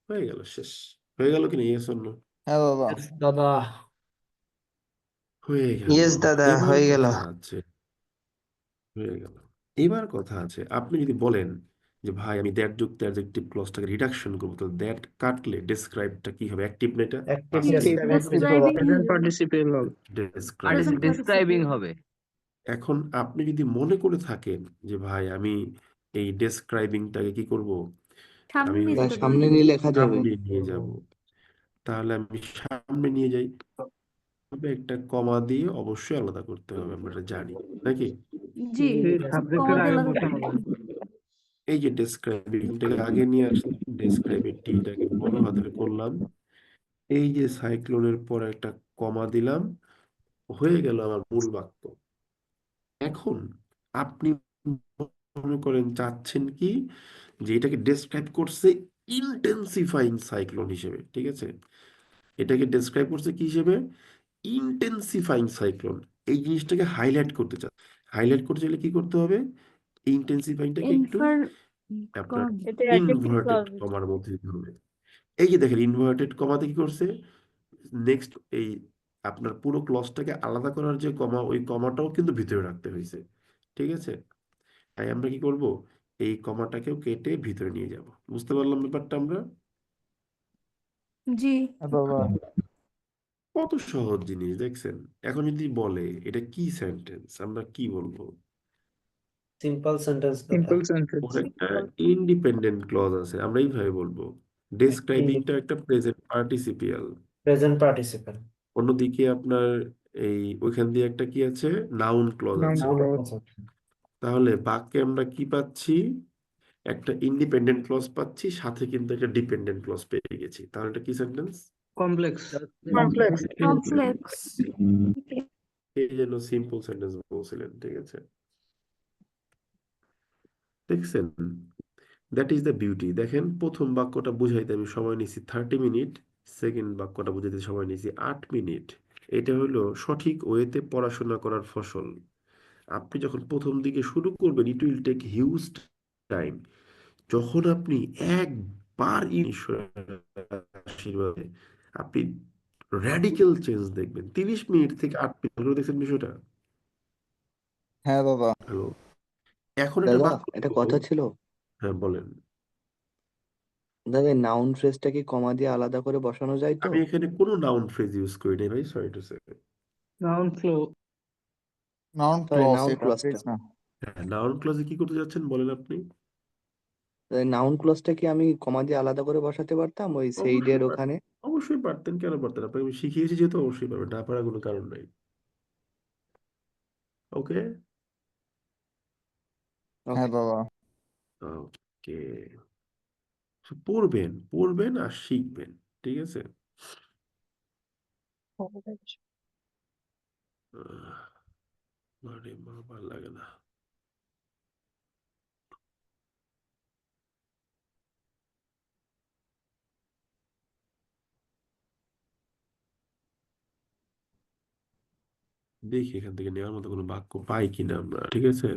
হয়ে গেল, শেষ। হয়ে গেল কিনা? Yes or no? হ্যাঁ দাদা। দাদা হয়ে গেল। ইয়েস দাদা এবার হয়ে গেল। কথা আছে, হয়ে গেল। এবার কথা আছে, আপনি যদি বলেন যে ভাই আমি দ্যাট যুক্ত অ্যাডজেক্টিভ ক্লজটাকে রিডাকশন করবো, তো দ্যাট কাটলে ডেসক্রাইবটা কি হবে? অ্যাক্টিভ না এটা? active Active. Describing Present is participle হবে। ডেসক্রাইব। আর Present ডেসক্রাইবিং participle. হবে। এখন আপনি যদি মনে করে থাকেন যে ভাই আমি এই ডেসক্রাইবিংটাকে কি করব, সামনে আমি নিয়ে তা যেতে সামনে পারি। নিয়ে লেখা যাবে। সামনে নিয়ে যাব, তাহলে আমি সামনে নিয়ে যাই, তবে একটা কমা দিয়ে অবশ্যই আলাদা করতে হবে, আমরা এটা জানি নাকি? জি এই Yes. সাবজেক্টের কমা আগে দিলাম। বসানো যায়। এই যে ডেসক্রাইবিংটাকে আগে নিয়ে আসলাম, ডেসক্রাইবের টিটাকে বড় হাতের করলাম, এই যে সাইক্লোনের পর একটা কমা দিলাম, হয়ে গেল আমার মূল বাক্য। এখন আপনি মনে করেন চাচ্ছেন কি যে এটাকে ডেসক্রাইব করছে ইন্টেন্সিফাইং সাইক্লোন হিসেবে, ঠিক আছে? এটাকে ডেসক্রাইব করছে কি হিসেবে? ইন্টেন্সিফাইং সাইক্লোন। এই জিনিসটাকে হাইলাইট করতে চান, হাইলাইট করতে চাইলে কি করতে হবে? ইন্টেন্সিফাইংটাকে একটু ইনফার আপনার এটা অ্যাডজেক্টিভ ইনভার্টেড ক্লজ। কমার মধ্যে দিতে হবে। এই যে দেখেন ইনভার্টেড কমাতে কি করছে, নেক্সট এই আপনার পুরো ক্লজটাকে আলাদা করার যে কমা, ওই কমাটাও কিন্তু ভিতরে রাখতে হয়েছে, ঠিক আছে? তাই আমরা কি করব, এই কমাটাকেও কেটে ভিতরে নিয়ে যাব। বুঝতে পারলাম ব্যাপারটা আমরা? জি হ্যাঁ বাবা, কত সহজ জিনিস দেখছেন। এখন যদি বলে এটা কি সেন্টেন্স, আমরা কি বলবো? সিম্পল সেন্টেন্স কথা। Simple sentence. ওর একটা ইন্ডিপেন্ডেন্ট ক্লজ আছে, আমরা এইভাবে বলবো। ডেসক্রাইবিংটা একটা প্রেজেন্ট পার্টিসিপিয়াল, প্রেজেন্ট পার্টিসিপেল। অন্যদিকে আপনার এই ওইখান দিয়ে একটা কি আছে, নাউন ক্লজ নাউন আছে। ক্লজ। তাহলে বাক্যে আমরা কি পাচ্ছি? একটা ইন্ডিপেন্ডেন্ট ক্লজ পাচ্ছি, সাথে কিন্তু একটা ডিপেন্ডেন্ট ক্লজ পেয়ে গেছি। তাহলে এটা কি সেন্টেন্স? কমপ্লেক্স। কমপ্লেক্স। এই জন্য সিম্পল সেন্টেন্স বলছিলেন, ঠিক আছে? দেখছেন, দ্যাট ইজ দ্য বিউটি। দেখেন প্রথম বাক্যটা বুঝাইতে আমি সময় নিয়েছি 30 মিনিট, সেকেন্ড বাক্যটা বুঝাইতে সময় নিয়েছি 8 মিনিট। এটা হলো সঠিক ওয়েতে পড়াশোনা করার ফসল। আপনি যখন প্রথম দিকে শুরু করবেন, it will take huge time. যখন আপনি একবার ঈশ্বরের আশীর্বাদে আপনি র্যাডিক্যাল চেঞ্জ দেখবেন, 30 মিনিট থেকে 8 মিনিট করে। দেখছেন বিষয়টা? হ্যাঁ বাবা। হ্যালো, এখন একটা দাদা বাক্য একটা বলবো। কথা ছিল। হ্যাঁ বলেন। দাদা নাউন ফ্রেজটা কি কমা দিয়ে আলাদা করে বসানো যায় তো? আমি এখানে কোনো নাউন ফ্রেজ ইউজ করি নাই ভাই, sorry to say. Noun flow. Noun sorry, clause, noun এটা ক্লজটা। ফ্রেজ না। হ্যাঁ, নাউন ক্লজে কি করতে যাচ্ছেন বলেন আপনি? নাউন ক্লজটা কি আমি কমা দিয়ে আলাদা করে বসাতে পারতাম ওই সেইডের অবশ্যই ওখানে? অবশ্যই পারতেন, কেন পারতেন? আপনাকে আমি শিখিয়েছি যেহেতু অবশ্যই পারবেন, না পারার কোনো কারণ নাই। ওকে হ্যাঁ ওকে। বাবা। ওকে, পড়বেন পড়বেন আর শিখবেন, ঠিক আছে? আহ, আরে মা, ভালো লাগে না। দেখি এখান থেকে নেওয়ার মতো কোনো বাক্য পাই কিনা আমরা, ঠিক আছে?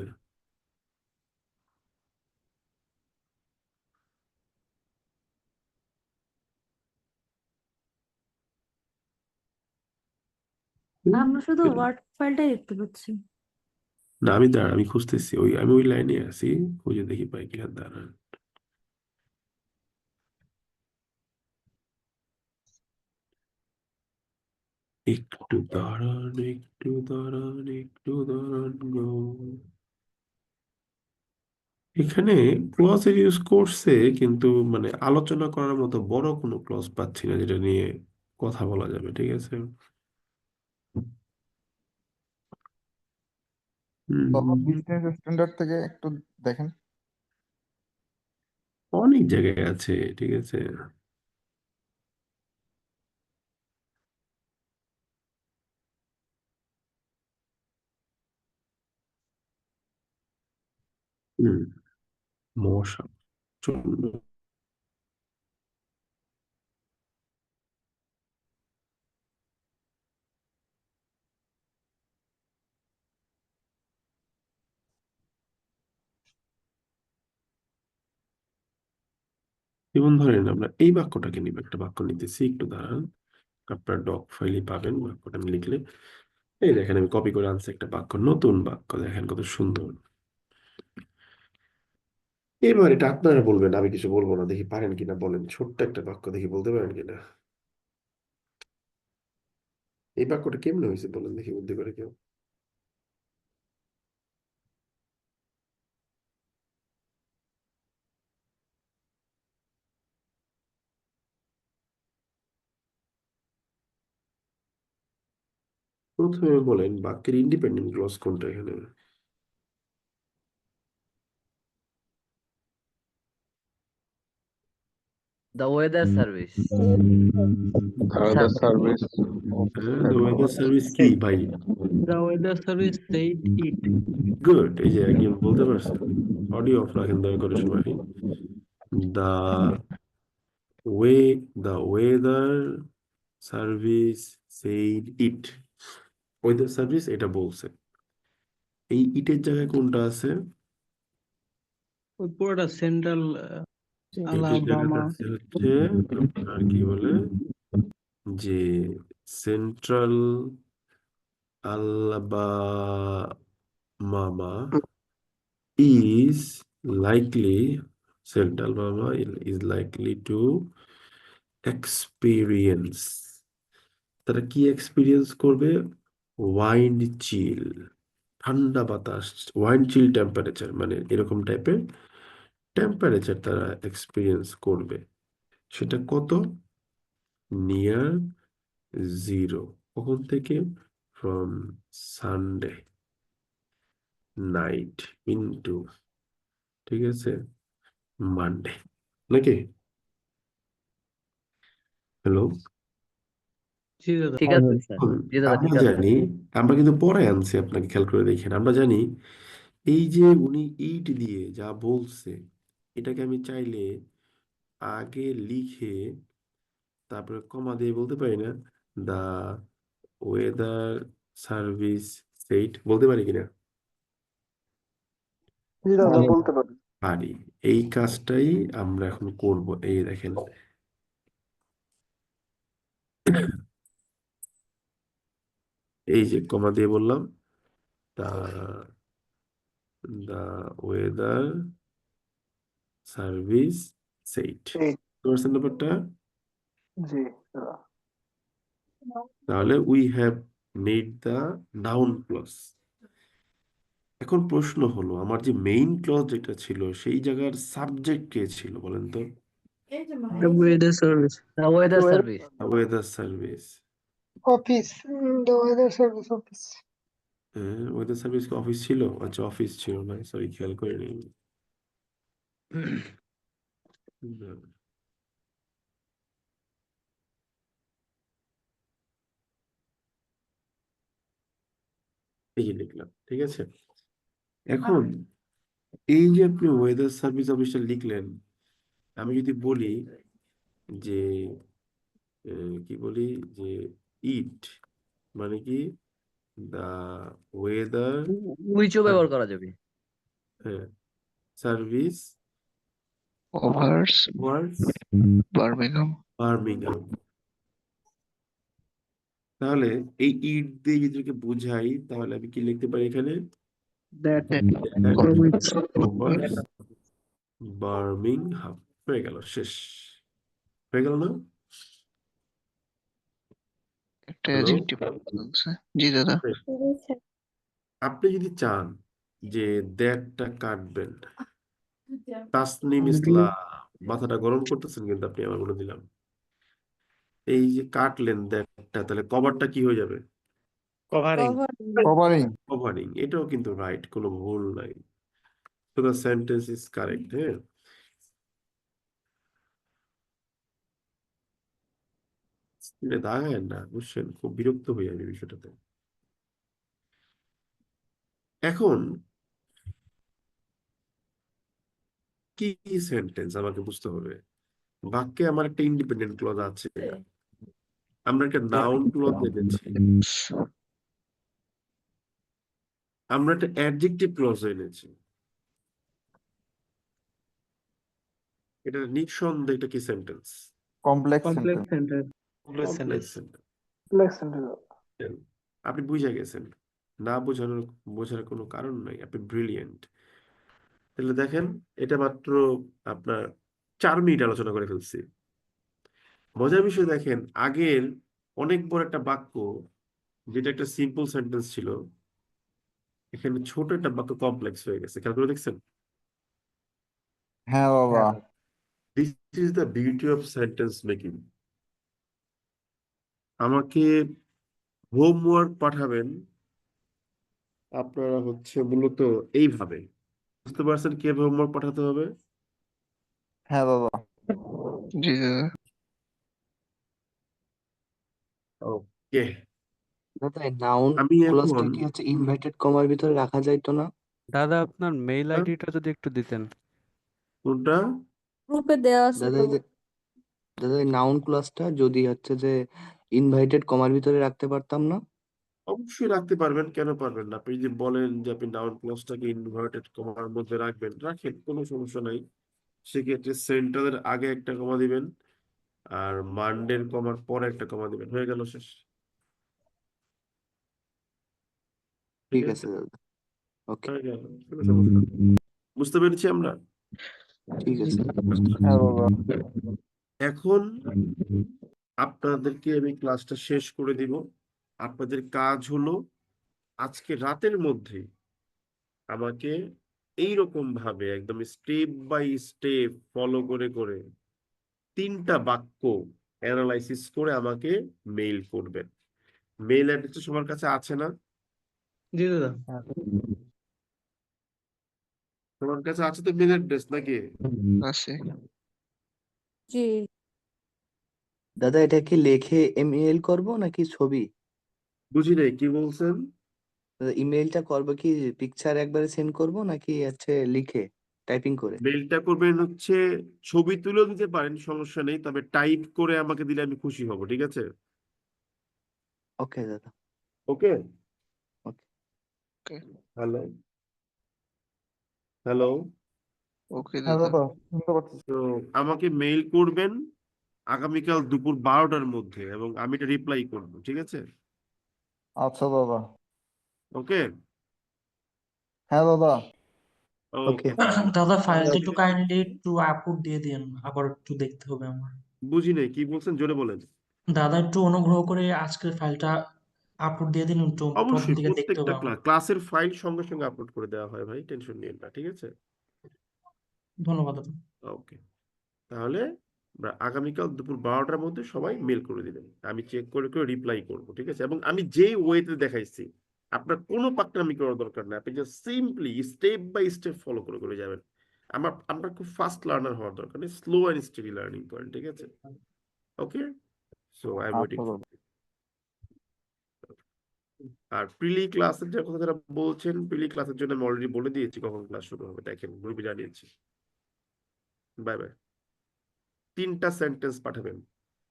আমরা শুধু ওয়ার্ড ফাইলটাই দেখতে পাচ্ছি। না, আমি দাঁড়ান, আমি খুঁজতেছি, আমি ওই লাইনে আছি, খুঁজে দেখি পাই কিনা, দাঁড়ান। একটু দাঁড়ান, একটু দাঁড়ান, একটু দাঁড়ান গো। এখানে ক্লজের ইউজ করছে, কিন্তু মানে আলোচনা করার মতো বড় কোনো ক্লজ পাচ্ছি না যেটা নিয়ে কথা বলা যাবে, ঠিক আছে? বাবা, হুম, বিজনেস স্ট্যান্ডার্ড থেকে একটু দেখেন। অনেক জায়গায় আছে, ঠিক আছে? হুম, মশা প্রচন্ড। যেমন ধরেন আমরা এই বাক্যটাকে নিব, একটা বাক্য নিতেছি, একটু দাঁড়ান। আপনার ডক ফাইলে পাবেন বাক্যটা আমি লিখলে। এই দেখেন আমি কপি করে আনছি একটা বাক্য, নতুন বাক্য, দেখেন কত সুন্দর। এবার এটা আপনারা বলবেন, আমি কিছু বলবো না, দেখি পারেন কিনা বলেন। ছোট্ট একটা বাক্য, দেখি বলতে পারেন কিনা। এই বাক্যটা কেমনে হয়েছে বলেন দেখি, বুদ্ধি করে কেউ। প্রথমে বলেন বাক্যের ইন্ডিপেন্ডেন্ট ক্লজ কোনটা এখানে। The weather service. The service. Weather service কি ভাই? The weather service said it. Good, এই যে একজন বলতে পারছে। অডিও অফ রাখেন দয়া করে সবাই। The the weather service said it. Weather service এটা বলছে। এই ইটের জায়গায় কোনটা আছে? ওই পুরোটা সেন্ট্রাল ইটের জায়গাটা আলাবামা। আছে হচ্ছে আপনার কি বলে যে central Alabama is likely central Alabama is likely to experience, তারা কি এক্সপিরিয়েন্স করবে? ওয়াইন্ড চিল, ঠান্ডা বাতাস, ওয়াইন্ড চিল টেম্পারেচার, মানে এরকম টাইপের টেম্পারেচার তারা এক্সপিরিয়েন্স করবে। সেটা কত? Near zero. কখন থেকে? ফ্রম সানডে নাইট ইনটু, ঠিক আছে, মানডে, নাকি? হ্যালো, জি দাদা। ঠিক আছে স্যার। জি দাদা, আমরা ঠিক আছে। জানি, আমরা কিন্তু পরে আনছি, আপনাকে খেয়াল করে দেখেন, আমরা জানি এই যে উনি ইট দিয়ে যা বলছে, এটাকে আমি চাইলে আগে লিখে তারপরে কমা দিয়ে বলতে পারি না দা ওয়েদার সার্ভিস সেইড, বলতে পারি কিনা? বলতে পারি। পারি। এই কাজটাই আমরা এখন করব। এই দেখেন, এই যে কমা দিয়ে বললাম দা ওয়েদার সার্ভিস সেইড, বুঝতে পারছেন ব্যাপারটা? জি তাহলে we have made the noun clause. এখন প্রশ্ন হলো, আমার যে মেইন ক্লজ যেটা ছিল সেই জায়গার সাবজেক্ট কে ছিল বলেন তো? The weather service. The weather service. Weather service. Office, the weather service office. হ্যাঁ, ওয়েদার সার্ভিস অফিস ছিল? আচ্ছা, অফিস ছিল না, সরি, খেয়াল করিনি। না। এই যে লিখলাম, ঠিক আছে। এখন এই যে আপনি ওয়েদার সার্ভিস অফিসটা লিখলেন, আমি যদি বলি যে কি বলি যে ইট মানে কি দা ওয়েদার উইচও ব্যবহার করা যাবে। সার্ভিস Overs ওয়ার্ডস Birmingham. বার্মিংহাম। তাহলে এই ইট দিয়ে যদি এটাকে বুঝাই, তাহলে আমি কি লিখতে পারি এখানে? That overs Birmingham. হয়ে গেল, শেষ হয়ে গেল না? একটা হ্যালো, adjective আছে। জি দাদা। আপনি যদি চান যে দ্যাটটা কাটবেন, তাসনিম ইসলাম, মাথাটা গরম করতেছেন কিন্তু আপনি, আমার বলে দিলাম। এই যে কাটলেন দ্যাটটা, তাহলে কভারটা কি হয়ে যাবে? কভারিং। কভারিং। কভারিং। এটাও কিন্তু রাইট, কোনো ভুল নাই। তো দ্য সেন্টেন্স ইজ কারেক্ট। হ্যাঁ, এটা দাগায়েন না, বুঝছেন? খুব বিরক্ত হই আমি বিষয়টাতে। এখন কি সেন্টেন্স আমাকে বুঝতে হবে। বাক্যে আমার একটা ইন্ডিপেন্ডেন্ট ক্লজ আছে, আমরা একটা নাউন ক্লজ এনেছি, আমরা একটা অ্যাডজেক্টিভ ক্লজ এনেছি। এটা নিঃসন্দেহে এটা কি sentence? Complex complex sentence. Sentence. Complex sentence. Complex sentence. আপনি বুঝে গেছেন, না বোঝার কোনো কারণ নাই, আপনি ব্রিলিয়েন্ট। তাহলে দেখেন, এটা মাত্র আপনার 4 মিনিট আলোচনা করে ফেলছি। মজার বিষয় দেখেন, আগের অনেক বড় একটা বাক্য যেটা একটা সিম্পল সেন্টেন্স ছিল, এখানে ছোট একটা বাক্য কমপ্লেক্স হয়ে গেছে। খেয়াল করে দেখছেন? হ্যাঁ বাবা। This is the beauty of sentence making. আমাকে হোমওয়ার্ক পাঠাবেন আপনারা হচ্ছে মূলত এইভাবে। বুঝতে পারছেন কিভাবে হোমওয়ার্ক পাঠাতে হবে? হ্যাঁ বাবা। জি দাদা। ওকে, দাদা নাউন আমি ক্লজটা এখন কি হচ্ছে ইনভার্টেড কমার ভিতরে রাখা যাইতো না? দাদা আপনার মেইল আইডিটা যদি একটু দিতেন। কোনটা? গ্রুপে দেওয়া আছে দাদা তো। এই যে দাদা এই নাউন ক্লজটা যদি হচ্ছে যে ইনভাইটেড কমার ভিতরে রাখতে পারতাম না? অবশ্যই রাখতে পারবেন, কেন পারবেন না? আপনি যে বলেন যে আপনি নাউন ক্লজটাকে ইনভার্টেড কমার মধ্যে রাখবেন, রাখেন, কোনো সমস্যা নাই। সেক্ষেত্রে সেন্টারের আগে একটা কমা দিবেন, আর মানডের কমার পরে একটা কমা দিবেন, হয়ে গেল, শেষ। ঠিক ঠিক আছে, আছে দাদা, ওকে, হয়ে গেল, কোনো সমস্যা নেই। বুঝতে পেরেছি আমরা? ঠিক আছে। হ্যাঁ দাদা। এখন আপনাদেরকে আমি ক্লাসটা শেষ করে দিব। আপনাদের কাজ হলো আজকে রাতের মধ্যে আমাকে এইরকম ভাবে একদম স্টেপ বাই স্টেপ ফলো করে করে 3টা বাক্য অ্যানালাইসিস করে আমাকে মেইল করবেন। মেইল অ্যাড্রেসটা সবার কাছে আছে না? জি দাদা। সবার কাছে আছে তো মেইল অ্যাড্রেস নাকি? আছে। জি। দাদা এটা কি লিখে ইমেল করব নাকি ছবি? বুঝি নাই, কি বলছেন? দাদা ইমেলটা করবো কি পিকচার একবারে সেন্ড করব নাকি হচ্ছে লিখে টাইপিং করে? মেইলটা করবেন হচ্ছে, ছবি তুলেও দিতে পারেন, সমস্যা নেই, তবে টাইপ করে আমাকে দিলে আমি খুশি হব, ঠিক আছে? ওকে দাদা, ওকে। ওকে। Hello, hello. ওকে হ্যাঁ দাদা। দাদা, শুনতে পাচ্ছি। তো আমাকে মেইল করবেন আগামীকাল দুপুর 12টার মধ্যে, এবং আমি এটা রিপ্লাই করব, ঠিক আছে? আচ্ছা দাদা। ওকে। হ্যাঁ দাদা। ওকে। ওকে, ফাইন। দাদা ফাইলটা একটু কাইন্ডলি একটু আপলোড দিয়ে দিন, আবার একটু দেখতে হবে আমার। বুঝি নাই, কি বলছেন, জোরে বলেন। দাদা একটু অনুগ্রহ করে আজকের ফাইলটা আপলোড দিয়ে দিন, একটু প্রথম অবশ্যই থেকে দেখতে প্রত্যেকটা হবে আমার। ক্লাসের ফাইল সঙ্গে সঙ্গে আপলোড করে দেওয়া হয় ভাই, টেনশন নিয়েন না, ঠিক আছে? ধন্যবাদ দাদা। ওকে, তাহলে আগামীকাল দুপুর 12টার মধ্যে সবাই মেল করে দিবেন, আমি চেক করে করে রিপ্লাই করব, ঠিক আছে? এবং আমি যেই ওয়েতে দেখাইছি, আপনার কোনো পাকনামি করার দরকার নেই, আপনি just simply step by step follow করে করে যাবেন। আমরা খুব ফাস্ট লার্নার হওয়ার দরকার নেই, স্লো অ্যান্ড স্টেডি লার্নিং করেন, ঠিক আছে? ওকে, সো আই এম ওয়েটিং আচ্ছা ফর। দাদা। আর প্রিলি ক্লাসের যে কথা যারা বলছেন, প্রিলি ক্লাসের জন্য আমি অলরেডি বলে দিয়েছি কখন ক্লাস শুরু হবে, দেখেন গ্রুপে জানিয়েছি। Bye bye. 3টা সেন্টেন্স পাঠাবেন,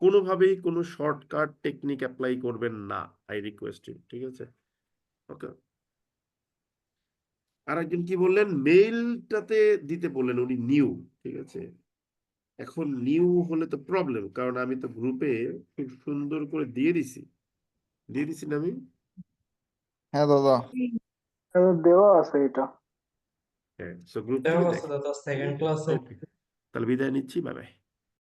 কোনোভাবেই কোনো শর্টকাট টেকনিক অ্যাপ্লাই করবেন না, আই রিকোয়েস্ট ইউ, ঠিক আছে? ওকে। আর একজন কি বললেন, মেইলটাতে দিতে বললেন উনি নিউ, ঠিক আছে? এখন নিউ হলে তো প্রবলেম, কারণ আমি তো গ্রুপে খুব সুন্দর করে দিয়ে দিছি না আমি? হ্যাঁ দাদা। দেওয়া আছে এটা। হ্যাঁ, সো গ্রুপ থেকে দেখেন। দাদা সেকেন্ড ক্লাসে। ওকে, তাহলে বিদায় নিচ্ছি, বাই বাই।